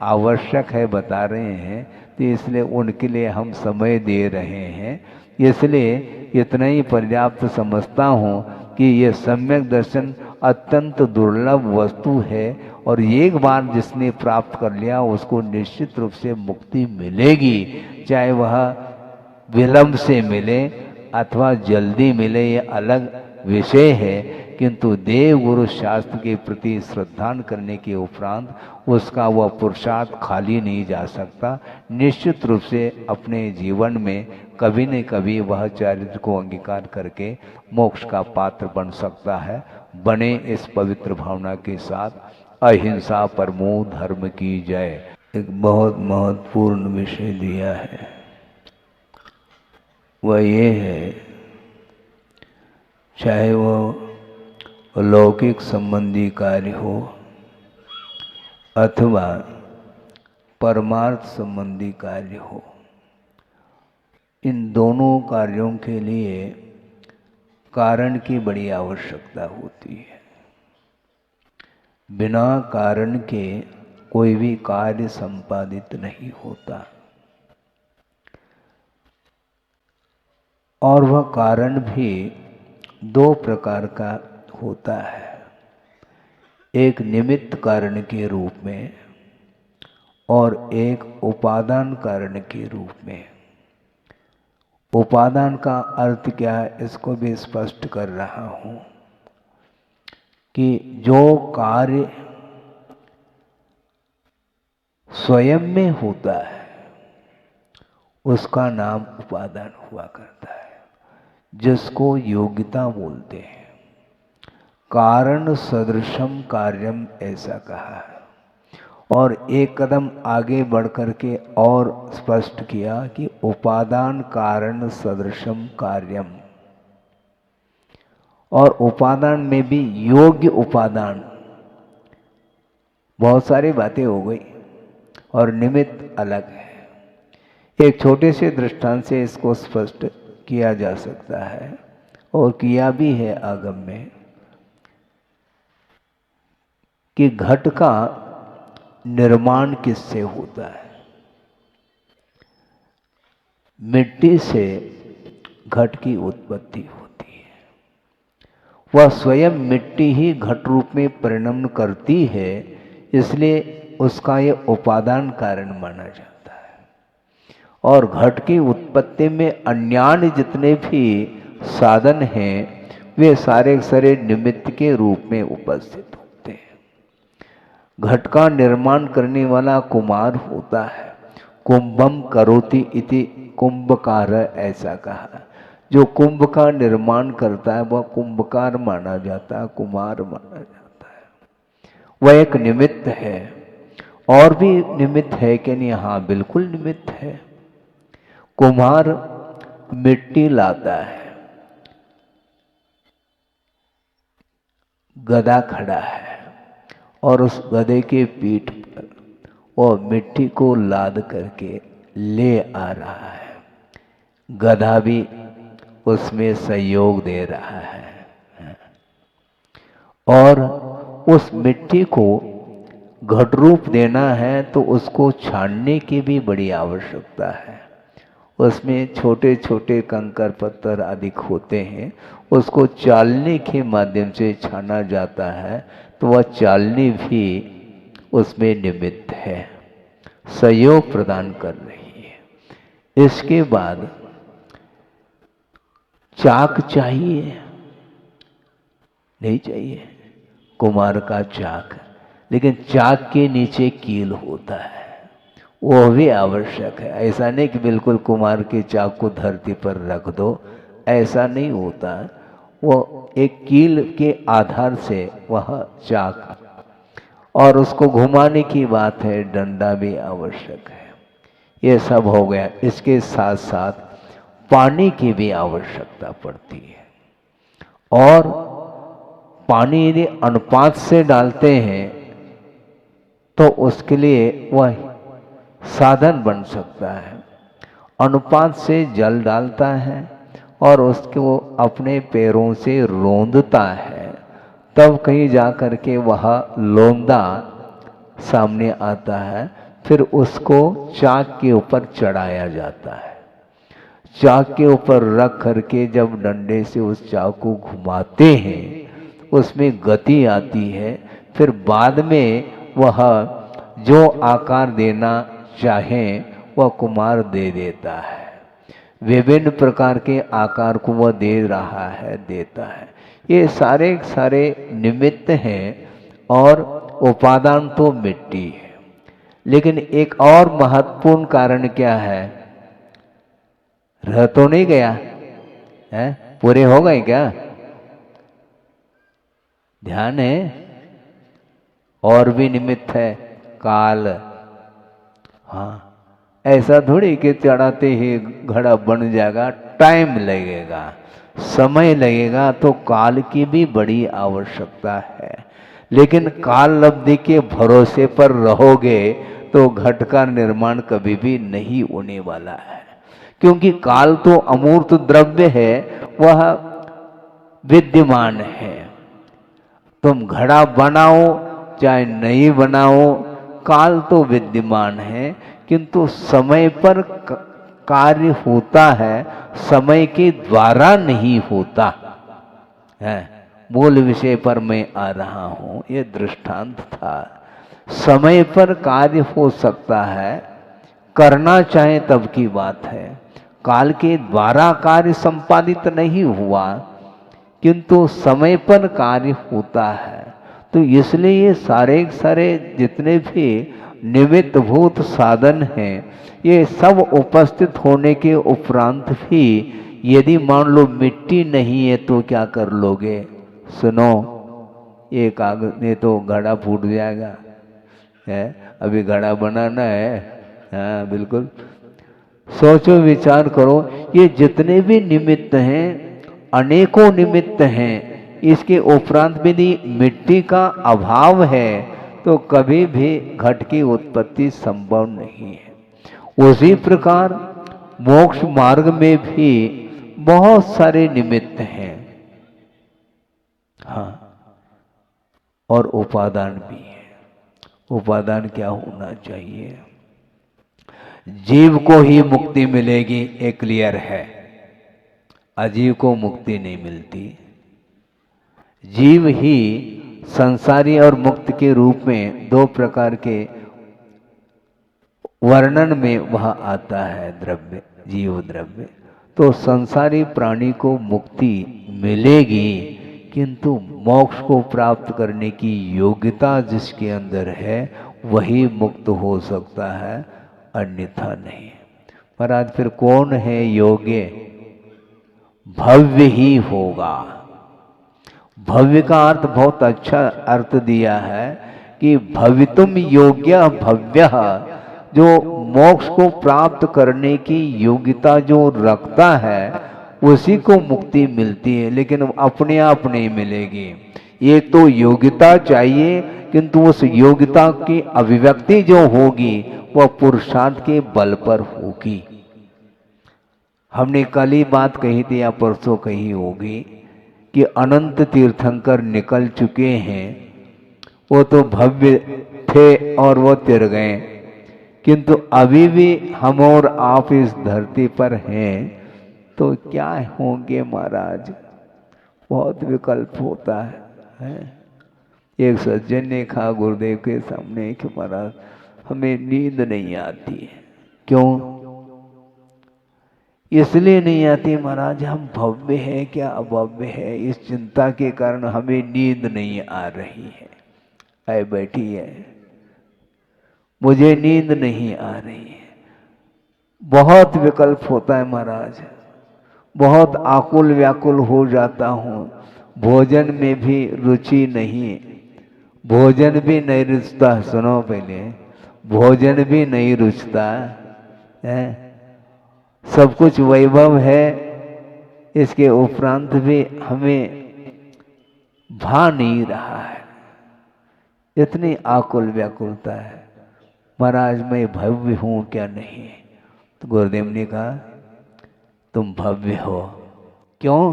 आवश्यक है बता रहे हैं, तो इसलिए उनके लिए हम समय दे रहे हैं। इसलिए इतना ही पर्याप्त समझता हूँ कि ये सम्यक दर्शन अत्यंत दुर्लभ वस्तु है, और एक बार जिसने प्राप्त कर लिया उसको निश्चित रूप से मुक्ति मिलेगी। चाहे वह विलंब से मिले अथवा जल्दी मिले, ये अलग विषय है, किंतु देव गुरु शास्त्र के प्रति श्रद्धान करने के उपरांत उसका वह पुरुषार्थ खाली नहीं जा सकता। निश्चित रूप से अपने जीवन में कभी न कभी वह चारित्र को अंगीकार करके मोक्ष का पात्र बन सकता है। बने इस पवित्र भावना के साथ। अहिंसा परमो धर्म की जय। एक बहुत महत्वपूर्ण विषय दिया है, वह ये है, चाहे वो लौकिक संबंधी कार्य हो अथवा परमार्थ संबंधी कार्य हो, इन दोनों कार्यों के लिए कारण की बड़ी आवश्यकता होती है। बिना कारण के कोई भी कार्य संपादित नहीं होता, और वह कारण भी दो प्रकार का होता है, एक निमित्त कारण के रूप में और एक उपादान कारण के रूप में। उपादान का अर्थ क्या है, इसको भी स्पष्ट कर रहा हूं कि जो कार्य स्वयं में होता है उसका नाम उपादान हुआ करता है, जिसको योग्यता बोलते हैं। कारण सदृशम कार्यम ऐसा कहा है, और एक कदम आगे बढ़ करके और स्पष्ट किया कि उपादान कारण सदृशम कार्यम, और उपादान में भी योग्य उपादान। बहुत सारी बातें हो गई और निमित्त अलग है। एक छोटे से दृष्टांत से इसको स्पष्ट किया जा सकता है और किया भी है आगम में, कि घट का निर्माण किससे होता है। मिट्टी से घट की उत्पत्ति होती है, वह स्वयं मिट्टी ही घट रूप में परिणमन करती है, इसलिए उसका यह उपादान कारण माना जाता है। और घट की उत्पत्ति में अन्यान्य जितने भी साधन हैं वे सारे सारे निमित्त के रूप में उपस्थित होते हैं। घट का निर्माण करने वाला कुम्हार होता है, कुंभम करोति इति कुंभकार, ऐसा कहा। जो कुंभ का निर्माण करता है वह कुंभकार माना जाता है, कुम्हार माना जाता है। वह एक निमित्त है। और भी निमित्त है कि नहीं? हाँ, बिल्कुल निमित्त है। कुम्हार मिट्टी लाता है, गधा खड़ा है और उस गधे के पीठ पर वो मिट्टी को लाद करके ले आ रहा है। गधा भी उसमें सहयोग दे रहा है और उस मिट्टी को घट रूप देना है तो उसको छानने की भी बड़ी आवश्यकता है। उसमें छोटे छोटे कंकर पत्थर अधिक होते हैं, उसको चालनी के माध्यम से छाना जाता है, तो वह चालनी भी उसमें निमित्त है, सहयोग प्रदान कर रही है। इसके बाद चाक चाहिए, नहीं चाहिए? कुम्हार का चाक, लेकिन चाक के नीचे कील होता है, वो भी आवश्यक है। ऐसा नहीं कि बिल्कुल कुम्हार के चाक को धरती पर रख दो, ऐसा नहीं होता। वो एक कील के आधार से वह चाक, और उसको घुमाने की बात है, डंडा भी आवश्यक है। ये सब हो गया। इसके साथ साथ पानी की भी आवश्यकता पड़ती है, और पानी यदि अनुपात से डालते हैं तो उसके लिए वह साधन बन सकता है। अनुपात से जल डालता है और उसको अपने पैरों से रोंदता है, तब कहीं जा कर के वह लोंदा सामने आता है। फिर उसको चाक के ऊपर चढ़ाया जाता है। चाक के ऊपर रख करके जब डंडे से उस चाक को घुमाते हैं, उसमें गति आती है। फिर बाद में वह जो आकार देना चाहे वह कुम्हार दे देता है। विभिन्न प्रकार के आकार को वह दे रहा है, देता है। ये सारे सारे निमित्त हैं, और उपादान तो मिट्टी है। लेकिन एक और महत्वपूर्ण कारण क्या है? रह तो नहीं गया है? पूरे हो गए क्या? ध्यान है? और भी निमित्त है, काल। हाँ, ऐसा थोड़ी कि चढ़ाते ही घड़ा बन जाएगा, टाइम लगेगा, समय लगेगा। तो काल की भी बड़ी आवश्यकता है। लेकिन काल अवधि के भरोसे पर रहोगे तो घट का निर्माण कभी भी नहीं होने वाला है, क्योंकि काल तो अमूर्त द्रव्य है, वह विद्यमान है। तुम घड़ा बनाओ चाहे नहीं बनाओ, काल तो विद्यमान है, किंतु समय पर कार्य होता है, समय के द्वारा नहीं होता है। मूल विषय पर मैं आ रहा हूं, ये दृष्टांत था। समय पर कार्य हो सकता है, करना चाहे तब की बात है। काल के द्वारा कार्य संपादित नहीं हुआ, किंतु समय पर कार्य होता है। तो इसलिए ये सारे जितने भी निमित्त भूत साधन हैं, ये सब उपस्थित होने के उपरांत भी यदि मान लो मिट्टी नहीं है तो क्या कर लोगे? सुनो, ये कागज ने तो घड़ा फूट जाएगा है, अभी घड़ा बनाना है। हाँ बिल्कुल, सोचो विचार करो, ये जितने भी निमित्त हैं, अनेकों निमित्त हैं, इसके उपरांत यदि मिट्टी का अभाव है तो कभी भी घट की उत्पत्ति संभव नहीं है। उसी प्रकार मोक्ष मार्ग में भी बहुत सारे निमित्त हैं, हाँ, और उपादान भी है। उपादान क्या होना चाहिए? जीव को ही मुक्ति मिलेगी, ये क्लियर है, अजीव को मुक्ति नहीं मिलती। जीव ही संसारी और मुक्त के रूप में दो प्रकार के वर्णन में वह आता है द्रव्य, जीव द्रव्य। तो संसारी प्राणी को मुक्ति मिलेगी, किंतु मोक्ष को प्राप्त करने की योग्यता जिसके अंदर है वही मुक्त हो सकता है, अन्यथा नहीं। पर आज फिर कौन है योग्य? भव्य ही होगा। भव्य का अर्थ बहुत अच्छा अर्थ दिया है कि भवितुम योग्य भव्य, जो मोक्ष को प्राप्त करने की योग्यता जो रखता है उसी को मुक्ति मिलती है, लेकिन अपने आप नहीं मिलेगी। एक तो योग्यता चाहिए, किंतु उस योग्यता की अभिव्यक्ति जो होगी वह पुरुषार्थ के बल पर होगी। हमने कल ही बात कही थी या परसों कही होगी कि अनंत तीर्थंकर निकल चुके हैं, वो तो भव्य थे और वो तिर गए, किंतु अभी भी हम और आप इस धरती पर हैं, तो क्या होंगे महाराज? बहुत विकल्प होता है। एक सज्जन ने कहा गुरुदेव के सामने कि महाराज हमें नींद नहीं आती है। क्यों? इसलिए नहीं आती महाराज, हम भव्य है क्या अभव्य है, इस चिंता के कारण हमें नींद नहीं आ रही है। आए बैठी है, मुझे नींद नहीं आ रही है। बहुत विकल्प होता है महाराज, बहुत आकुल व्याकुल हो जाता हूँ, भोजन में भी रुचि नहीं, भोजन भी नहीं रुचता। सुनो पहले, भोजन भी नहीं रुचता है, सब कुछ वैभव है, इसके उपरांत भी हमें भा नहीं रहा है, इतनी आकुल व्याकुलता है। महाराज मैं भव्य हूं क्या? नहीं। तो गुरुदेव ने कहा तुम भव्य हो। क्यों?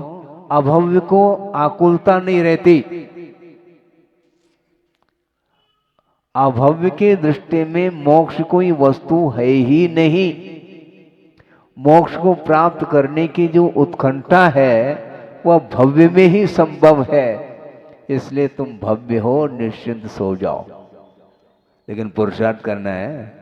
अभव्य को आकुलता नहीं रहती। अभव्य के दृष्टि में मोक्ष कोई वस्तु है ही नहीं। मोक्ष को प्राप्त करने की जो उत्कंठा है वह भव्य में ही संभव है। इसलिए तुम भव्य हो, निश्चिंत सो जाओ। लेकिन पुरुषार्थ करना है,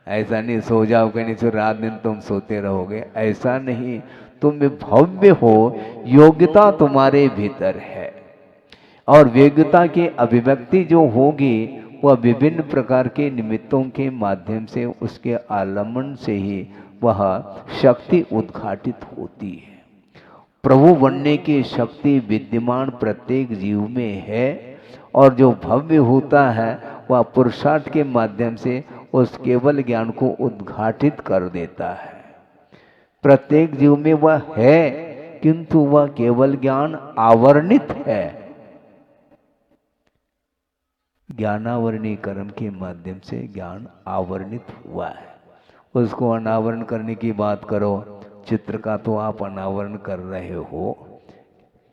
ऐसा नहीं सो जाओ कहीं से रात दिन तुम सोते रहोगे, ऐसा नहीं। तुम भव्य हो, योग्यता तुम्हारे भीतर है, और योग्यता की अभिव्यक्ति जो होगी वह विभिन्न प्रकार के निमित्तों के माध्यम से, उसके आलम्बन से ही वह शक्ति उद्घाटित होती है। प्रभु बनने की शक्ति विद्यमान प्रत्येक जीव में है, और जो भव्य होता है वह पुरुषार्थ के माध्यम से उस केवल ज्ञान को उद्घाटित कर देता है। प्रत्येक जीव में वह है, किंतु वह केवल ज्ञान आवरणित है। ज्ञानावरणी कर्म के माध्यम से ज्ञान आवरणित हुआ है। उसको अनावरण करने की बात करो, चित्र का तो आप अनावरण कर रहे हो।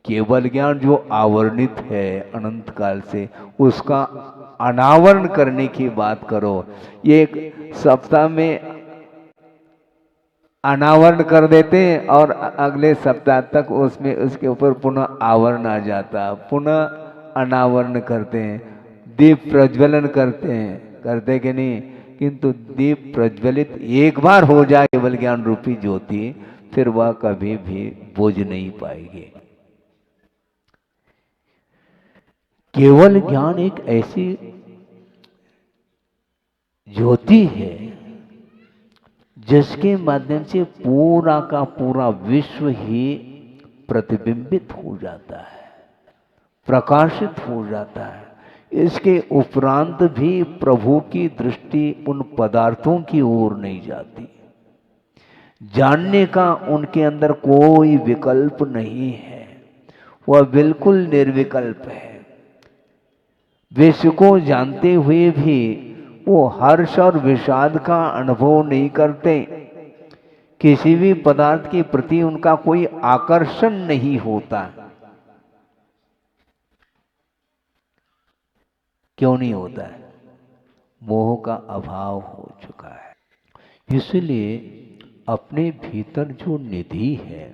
केवल ज्ञान जो आवरणित है अनंत काल से, उसका अनावरण करने की बात करो। ये एक सप्ताह में अनावरण कर देते हैं और अगले सप्ताह तक उसमें उसके ऊपर पुनः आवरण आ जाता, पुनः अनावरण करते हैं, दीप प्रज्वलन करते हैं, करते कि नहीं? किंतु दीप प्रज्वलित एक बार हो जाए केवल ज्ञान रूपी ज्योति, फिर वह कभी भी बुझ नहीं पाएगी। केवल ज्ञान एक ऐसी ज्योति है जिसके माध्यम से पूरा का पूरा विश्व ही प्रतिबिंबित हो जाता है, प्रकाशित हो जाता है। इसके उपरांत भी प्रभु की दृष्टि उन पदार्थों की ओर नहीं जाती। जानने का उनके अंदर कोई विकल्प नहीं है, वह बिल्कुल निर्विकल्प है। विश्व को जानते हुए भी वो हर्ष और विषाद का अनुभव नहीं करते, किसी भी पदार्थ के प्रति उनका कोई आकर्षण नहीं होता। क्यों नहीं होता है? मोह का अभाव हो चुका है। इसलिए अपने भीतर जो निधि है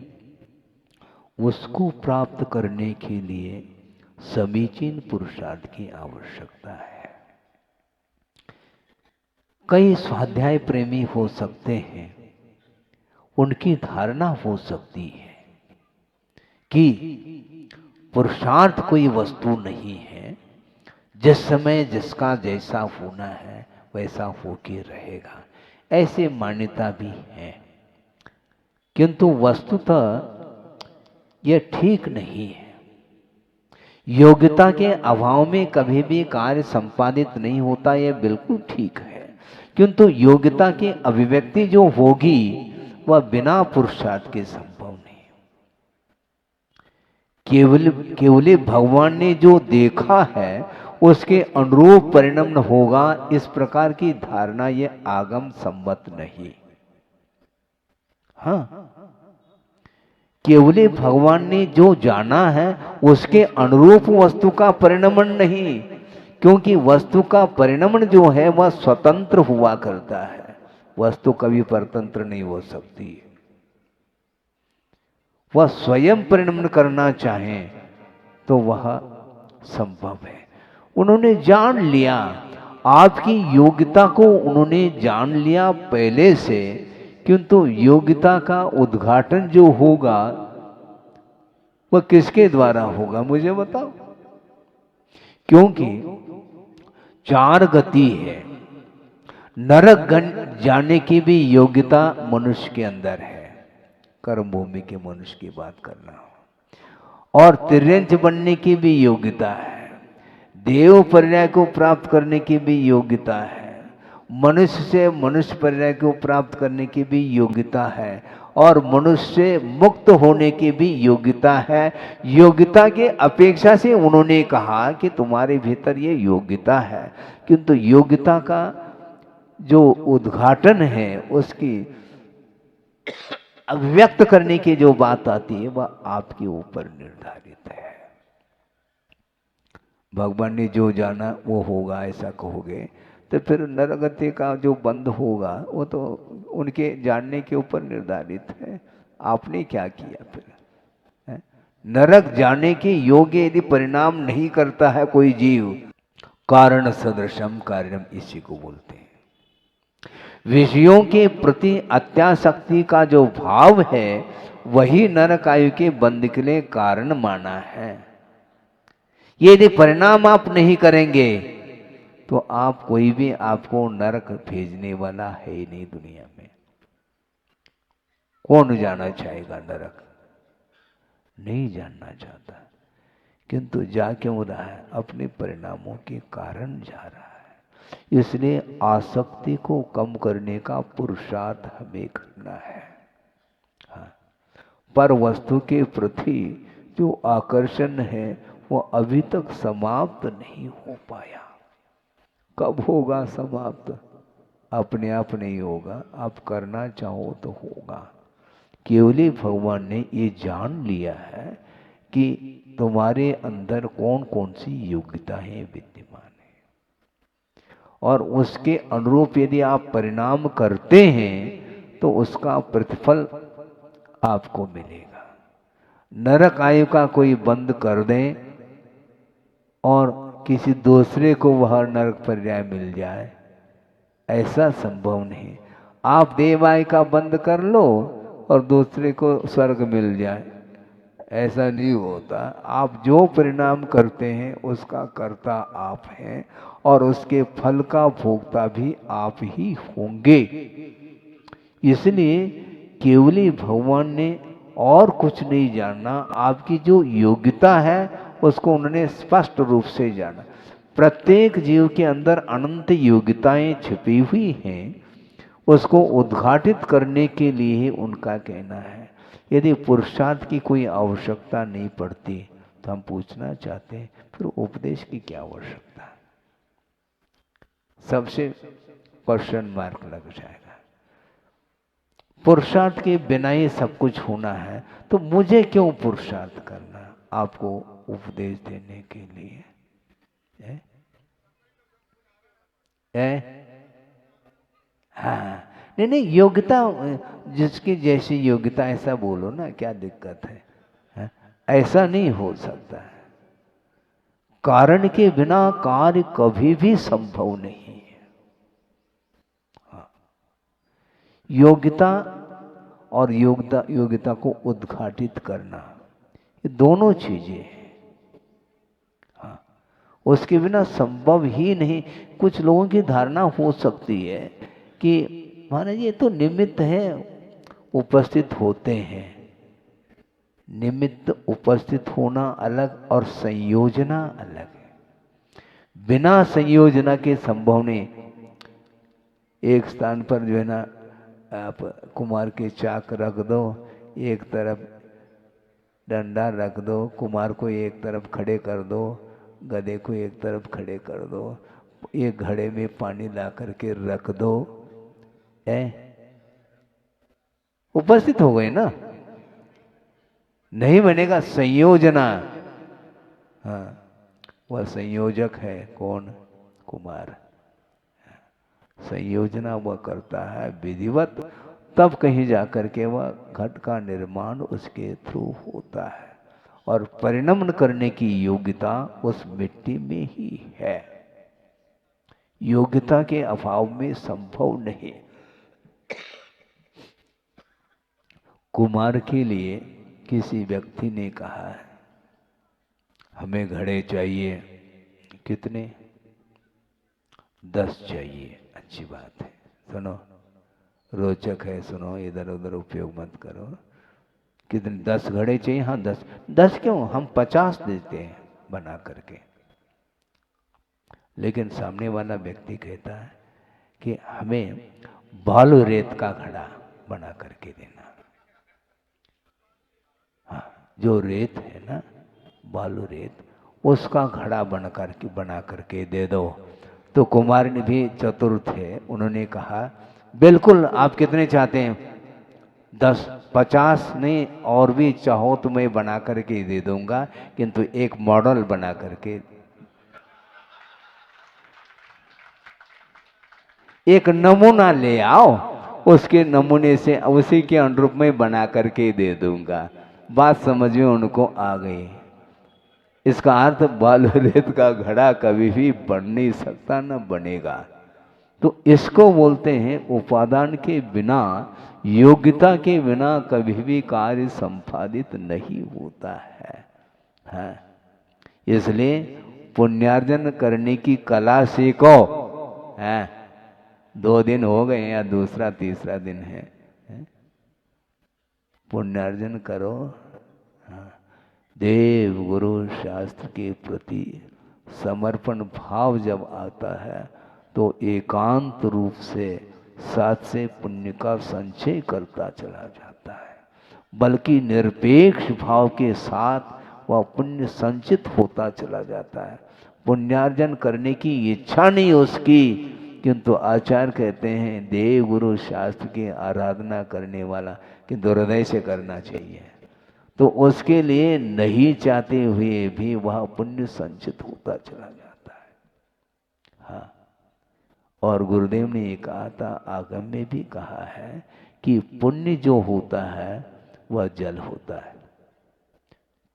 उसको प्राप्त करने के लिए समीचीन पुरुषार्थ की आवश्यकता है। कई स्वाध्याय प्रेमी हो सकते हैं, उनकी धारणा हो सकती है कि पुरुषार्थ कोई वस्तु नहीं है, जिस समय जिसका जैसा होना है वैसा होके रहेगा, ऐसे मान्यता भी है। किंतु वस्तुतः यह ठीक नहीं है। योग्यता के अभाव में कभी भी कार्य संपादित नहीं होता, यह बिल्कुल ठीक है। किंतु योग्यता की अभिव्यक्ति जो होगी वह बिना पुरुषार्थ के संभव नहीं। केवल भगवान ने जो देखा है उसके अनुरूप परिणाम होगा, इस प्रकार की धारणा ये आगम सम्मत नहीं। हाँ, केवल भगवान ने जो जाना है उसके अनुरूप वस्तु का परिणमन नहीं, क्योंकि वस्तु का परिणमन जो है वह स्वतंत्र हुआ करता है, वस्तु कभी परतंत्र नहीं हो सकती। वह स्वयं परिणमन करना चाहें तो वह संभव है। उन्होंने जान लिया, आपकी योग्यता को उन्होंने जान लिया पहले से, किंतु योग्यता का उद्घाटन जो होगा वह किसके द्वारा होगा मुझे बताओ? क्योंकि चार गति है। नरक जाने की भी योग्यता मनुष्य के अंदर है, कर्म भूमि के मनुष्य की बात करना, और तिर्यंच बनने की भी योग्यता है, देव पर्याय को प्राप्त करने की भी योग्यता है, मनुष्य से मनुष्य पर्याय को प्राप्त करने की भी योग्यता है, और मनुष्य से मुक्त होने की भी योग्यता है। योग्यता के अपेक्षा से उन्होंने कहा कि तुम्हारे भीतर ये योग्यता है, किंतु योग्यता का जो उद्घाटन है उसकी अभिव्यक्त करने की जो बात आती है वह आपके ऊपर निर्धारित है। भगवान ने जो जाना वो होगा ऐसा कहोगे तो फिर नरगति का जो बंध होगा वो तो उनके जानने के ऊपर निर्धारित है। आपने क्या किया फिर? है? नरक जाने के योग्य यदि परिणाम नहीं करता है कोई जीव, कारण सदृशम कार्यम इसी को बोलते हैं। विषयों के प्रति अत्यासक्ति का जो भाव है वही नरक आयु के बंध के लिए कारण माना है। यदि परिणाम आप नहीं करेंगे तो आप कोई भी आपको नरक भेजने वाला है ही नहीं दुनिया में। कौन जाना चाहेगा नरक? नहीं जानना चाहता, किंतु जा क्यों रहा है? अपने परिणामों के कारण जा रहा है। इसलिए आसक्ति को कम करने का पुरुषार्थ हमें करना है। हाँ, पर वस्तु के प्रति जो आकर्षण है वो अभी तक समाप्त नहीं हो पाया। कब होगा समाप्त? अपने आप नहीं होगा, आप करना चाहो तो होगा। केवल भगवान ने ये जान लिया है कि तुम्हारे अंदर कौन कौन सी योग्यताएं विद्यमान है। और उसके अनुरूप यदि आप परिणाम करते हैं तो उसका प्रतिफल आपको मिलेगा। नरक आयु का कोई बंद कर दें और किसी दूसरे को वह नरक पर्याय मिल जाए, ऐसा संभव नहीं। आप देव आयु का बंद कर लो और दूसरे को स्वर्ग मिल जाए, ऐसा नहीं होता। आप जो परिणाम करते हैं उसका कर्ता आप हैं और उसके फल का भोक्ता भी आप ही होंगे। इसलिए केवली भगवान ने और कुछ नहीं जानना, आपकी जो योग्यता है उसको उन्होंने स्पष्ट रूप से जाना। प्रत्येक जीव के अंदर अनंत योग्यताएं छिपी हुई हैं, उसको उद्घाटित करने के लिए ही उनका कहना है। यदि पुरुषार्थ की कोई आवश्यकता नहीं पड़ती तो हम पूछना चाहते हैं फिर उपदेश की क्या आवश्यकता है? सबसे क्वेश्चन मार्क लग जाएगा। पुरुषार्थ के बिना ही सब कुछ होना है तो मुझे क्यों पुरुषार्थ करना आपको उपदेश देने के लिए? हाँ, नहीं, योग्यता जिसकी जैसी योग्यता ऐसा बोलो ना, क्या दिक्कत है? ऐसा नहीं हो सकता है। कारण के बिना कार्य कभी भी संभव नहीं है। हाँ। योग्यता और योग्यता को उद्घाटित करना, ये दोनों चीजें हैं। हाँ, उसके बिना संभव ही नहीं। कुछ लोगों की धारणा हो सकती है कि महाराज ये तो निमित्त है, उपस्थित होते हैं। निमित्त उपस्थित होना अलग और संयोजना अलग है। बिना संयोजना के संभव नहीं। एक स्थान पर जो है ना, आप कुमार के चाक रख दो, एक तरफ डंडा रख दो, कुमार को एक तरफ खड़े कर दो, गधे को एक तरफ खड़े कर दो, एक घड़े में पानी ला करके रख दो, उपस्थित हो गए ना। नहीं बनेगा संयोजना। हाँ, वह संयोजक है कौन? कुमार। संयोजना वह करता है विधिवत, तब कहीं जाकर के वह घट का निर्माण उसके थ्रू होता है। और परिणमन करने की योग्यता उस मिट्टी में ही है। योग्यता के अभाव में संभव नहीं। कुमार के लिए किसी व्यक्ति ने कहा है हमें घड़े चाहिए। कितने? 10 चाहिए। अच्छी बात है, सुनो, रोचक है, सुनो, इधर उधर उपयोग मत करो। कितने? 10 घड़े चाहिए। हाँ 10। 10 क्यों, हम 50 देते हैं बना करके। लेकिन सामने वाला व्यक्ति कहता है कि हमें बालू रेत का घड़ा बना करके देना। हाँ, जो रेत है ना, बालू रेत, उसका घड़ा बना करके दे दो। तो कुमार ने भी चतुर थे, उन्होंने कहा बिल्कुल, आप कितने चाहते हैं? 10। 50 नहीं, और भी चाहो तो मैं बना करके दे दूंगा, किंतु एक मॉडल बना करके, एक नमूना ले आओ, उसके नमूने से उसी के अनुरूप में बना करके दे दूंगा। बात समझ में उनको आ गई। इसका अर्थ बालू रेत का घड़ा कभी भी बन नहीं सकता, न बनेगा। तो इसको बोलते हैं उपादान के बिना, योग्यता के बिना कभी भी कार्य संपादित नहीं होता है। हाँ, इसलिए पुण्यार्जन करने की कला सीखो। हाँ, 2 दिन हो गए या दूसरा तीसरा दिन है, पुण्यार्जन करो। हाँ, देव गुरु शास्त्र के प्रति समर्पण भाव जब आता है तो एकांत रूप से साथ से पुण्य का संचय करता चला जाता है, बल्कि निरपेक्ष भाव के साथ वह पुण्य संचित होता चला जाता है। पुण्यार्जन करने की इच्छा नहीं उसकी, किंतु आचार्य कहते हैं देव गुरु शास्त्र की आराधना करने वाला किंतु हृदय से करना चाहिए। तो उसके लिए नहीं चाहते हुए भी वह पुण्य संचित होता चला जाता है। हाँ, और गुरुदेव ने ये कहा था, आगम में भी कहा है कि पुण्य जो होता है वह जल होता है।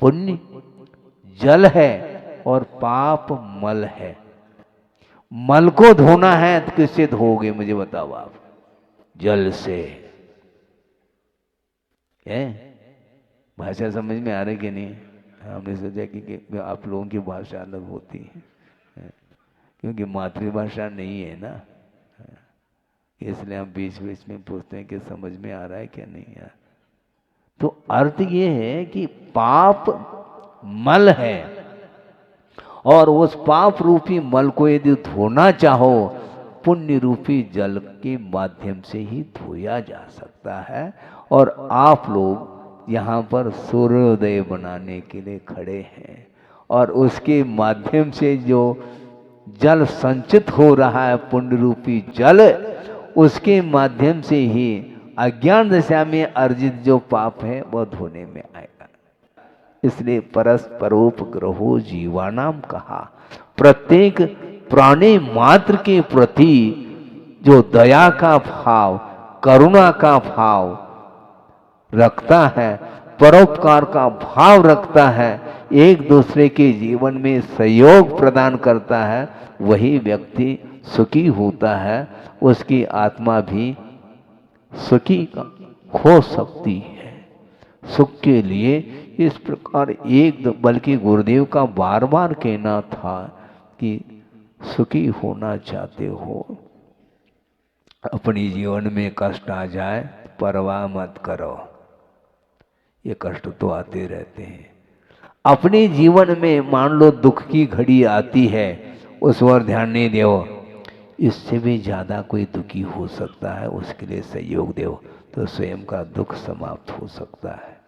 पुण्य जल है और पाप मल है। मल को धोना है तो किससे धोगे मुझे बताओ आप? जल से। है भाषा समझ में आ रही कि नहीं? हमने सोचा कि आप लोगों की भाषा अलग होती है, क्योंकि मातृभाषा नहीं है ना, इसलिए हम बीच बीच में पूछते हैं कि समझ में आ रहा है क्या नहीं यार। तो अर्थ ये है कि पाप मल है और उस पाप रूपी मल को यदि धोना चाहो पुण्य रूपी जल के माध्यम से ही धोया जा सकता है। और आप लोग यहाँ पर सूर्योदय बनाने के लिए खड़े हैं और उसके माध्यम से जो जल संचित हो रहा है पुण्य रूपी जल, उसके माध्यम से ही अज्ञान दशा में अर्जित जो पाप है वह धोने में आएगा। इसलिए परस्परोपग्रहो जीवानाम कहा। प्रत्येक प्राणी मात्र के प्रति जो दया का भाव, करुणा का भाव रखता है, परोपकार का भाव रखता है, एक दूसरे के जीवन में सहयोग प्रदान करता है, वही व्यक्ति सुखी होता है। उसकी आत्मा भी सुखी हो सकती है। सुख के लिए इस प्रकार बल्कि गुरुदेव का बार बार कहना था कि सुखी होना चाहते हो, अपने जीवन में कष्ट आ जाए परवाह मत करो। ये कष्ट तो आते रहते हैं। अपने जीवन में मान लो दुख की घड़ी आती है, उस पर ध्यान नहीं दो, इससे भी ज़्यादा कोई दुखी हो सकता है, उसके लिए सहयोग दो तो स्वयं का दुख समाप्त हो सकता है।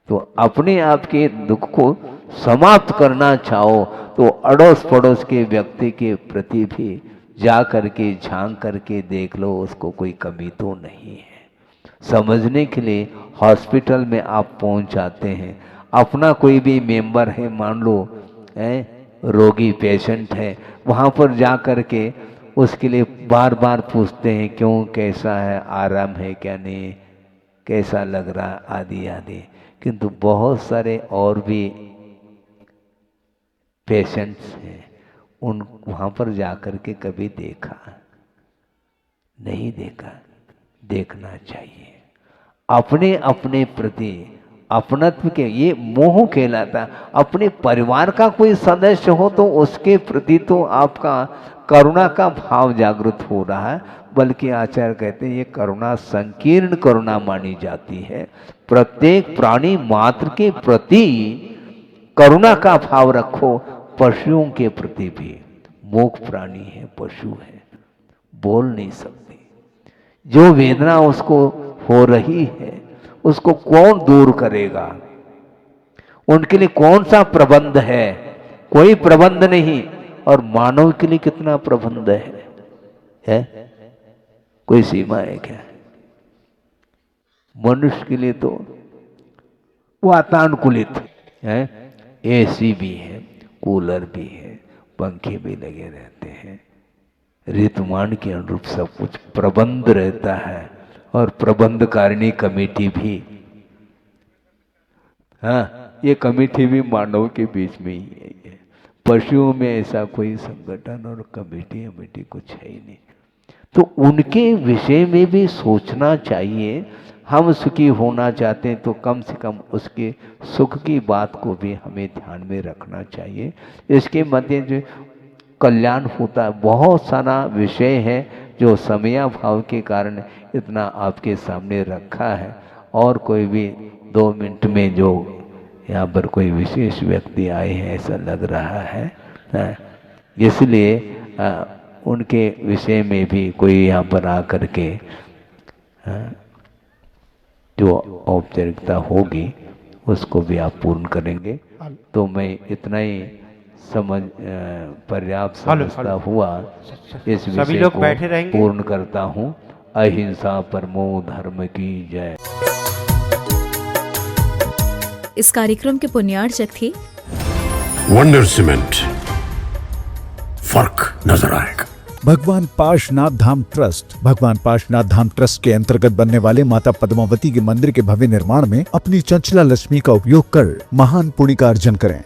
तो अपने आप के दुख को समाप्त करना चाहो तो अड़ोस पड़ोस के व्यक्ति के प्रति भी जा करके झांक करके देख लो, उसको कोई कमी तो नहीं है। समझने के लिए हॉस्पिटल में आप पहुंच जाते हैं, अपना कोई भी मेंबर है, मान लो रोगी पेशेंट है, वहाँ पर जा कर के उसके लिए बार बार पूछते हैं क्यों, कैसा है, आराम है क्या नहीं, कैसा लग रहा आदि आदि। किंतु बहुत सारे और भी पेशेंट्स हैं, उन वहाँ पर जा कर के कभी देखा नहीं, देखना चाहिए। अपने अपने प्रति अपनत्व के ये मोह कहलाता। अपने परिवार का कोई सदस्य हो तो उसके प्रति तो आपका करुणा का भाव जागृत हो रहा है, बल्कि आचार्य कहते हैं ये करुणा संकीर्ण करुणा मानी जाती है। प्रत्येक प्राणी मात्र के प्रति करुणा का भाव रखो। पशुओं के प्रति भी, मूक प्राणी है, पशु है, बोल नहीं सकते, जो वेदना उसको हो रही है उसको कौन दूर करेगा? उनके लिए कौन सा प्रबंध है? कोई प्रबंध नहीं। और मानव के लिए कितना प्रबंध है? कोई सीमा है क्या? मनुष्य के लिए तो वातानुकूलित है, एसी भी है, कूलर भी है, पंखे भी लगे रहते हैं, ऋतुमान के अनुरूप सब कुछ प्रबंध रहता है। और प्रबंधकारिणी कमेटी भी, हाँ, ये कमेटी भी मानव के बीच में ही है। पशुओं में ऐसा कोई संगठन और कमेटी कुछ है ही नहीं। तो उनके विषय में भी सोचना चाहिए। हम सुखी होना चाहते हैं तो कम से कम उसके सुख की बात को भी हमें ध्यान में रखना चाहिए। इसके मध्य जो कल्याण होता है, बहुत सारा विषय है जो समयाभाव के कारण इतना आपके सामने रखा है। और कोई भी 2 मिनट में जो यहाँ पर कोई विशेष व्यक्ति आए हैं ऐसा लग रहा है, इसलिए उनके विषय में भी कोई यहाँ पर आकर के जो औपचारिकता होगी उसको भी आप पूर्ण करेंगे। तो मैं इतना ही पर्याप्त समझता हुआ इस विषय को पूर्ण करता हूँ। अहिंसा परमो धर्म की जय। इस कार्यक्रम के पुण्यार्चक थे वंडर सीमेंट, फर्क नजर आएगा। भगवान पाशनाथ धाम ट्रस्ट भगवान पाशनाथ धाम ट्रस्ट के अंतर्गत बनने वाले माता पद्मावती के मंदिर के भव्य निर्माण में अपनी चंचला लक्ष्मी का उपयोग कर महान पुण्य का अर्जन करें।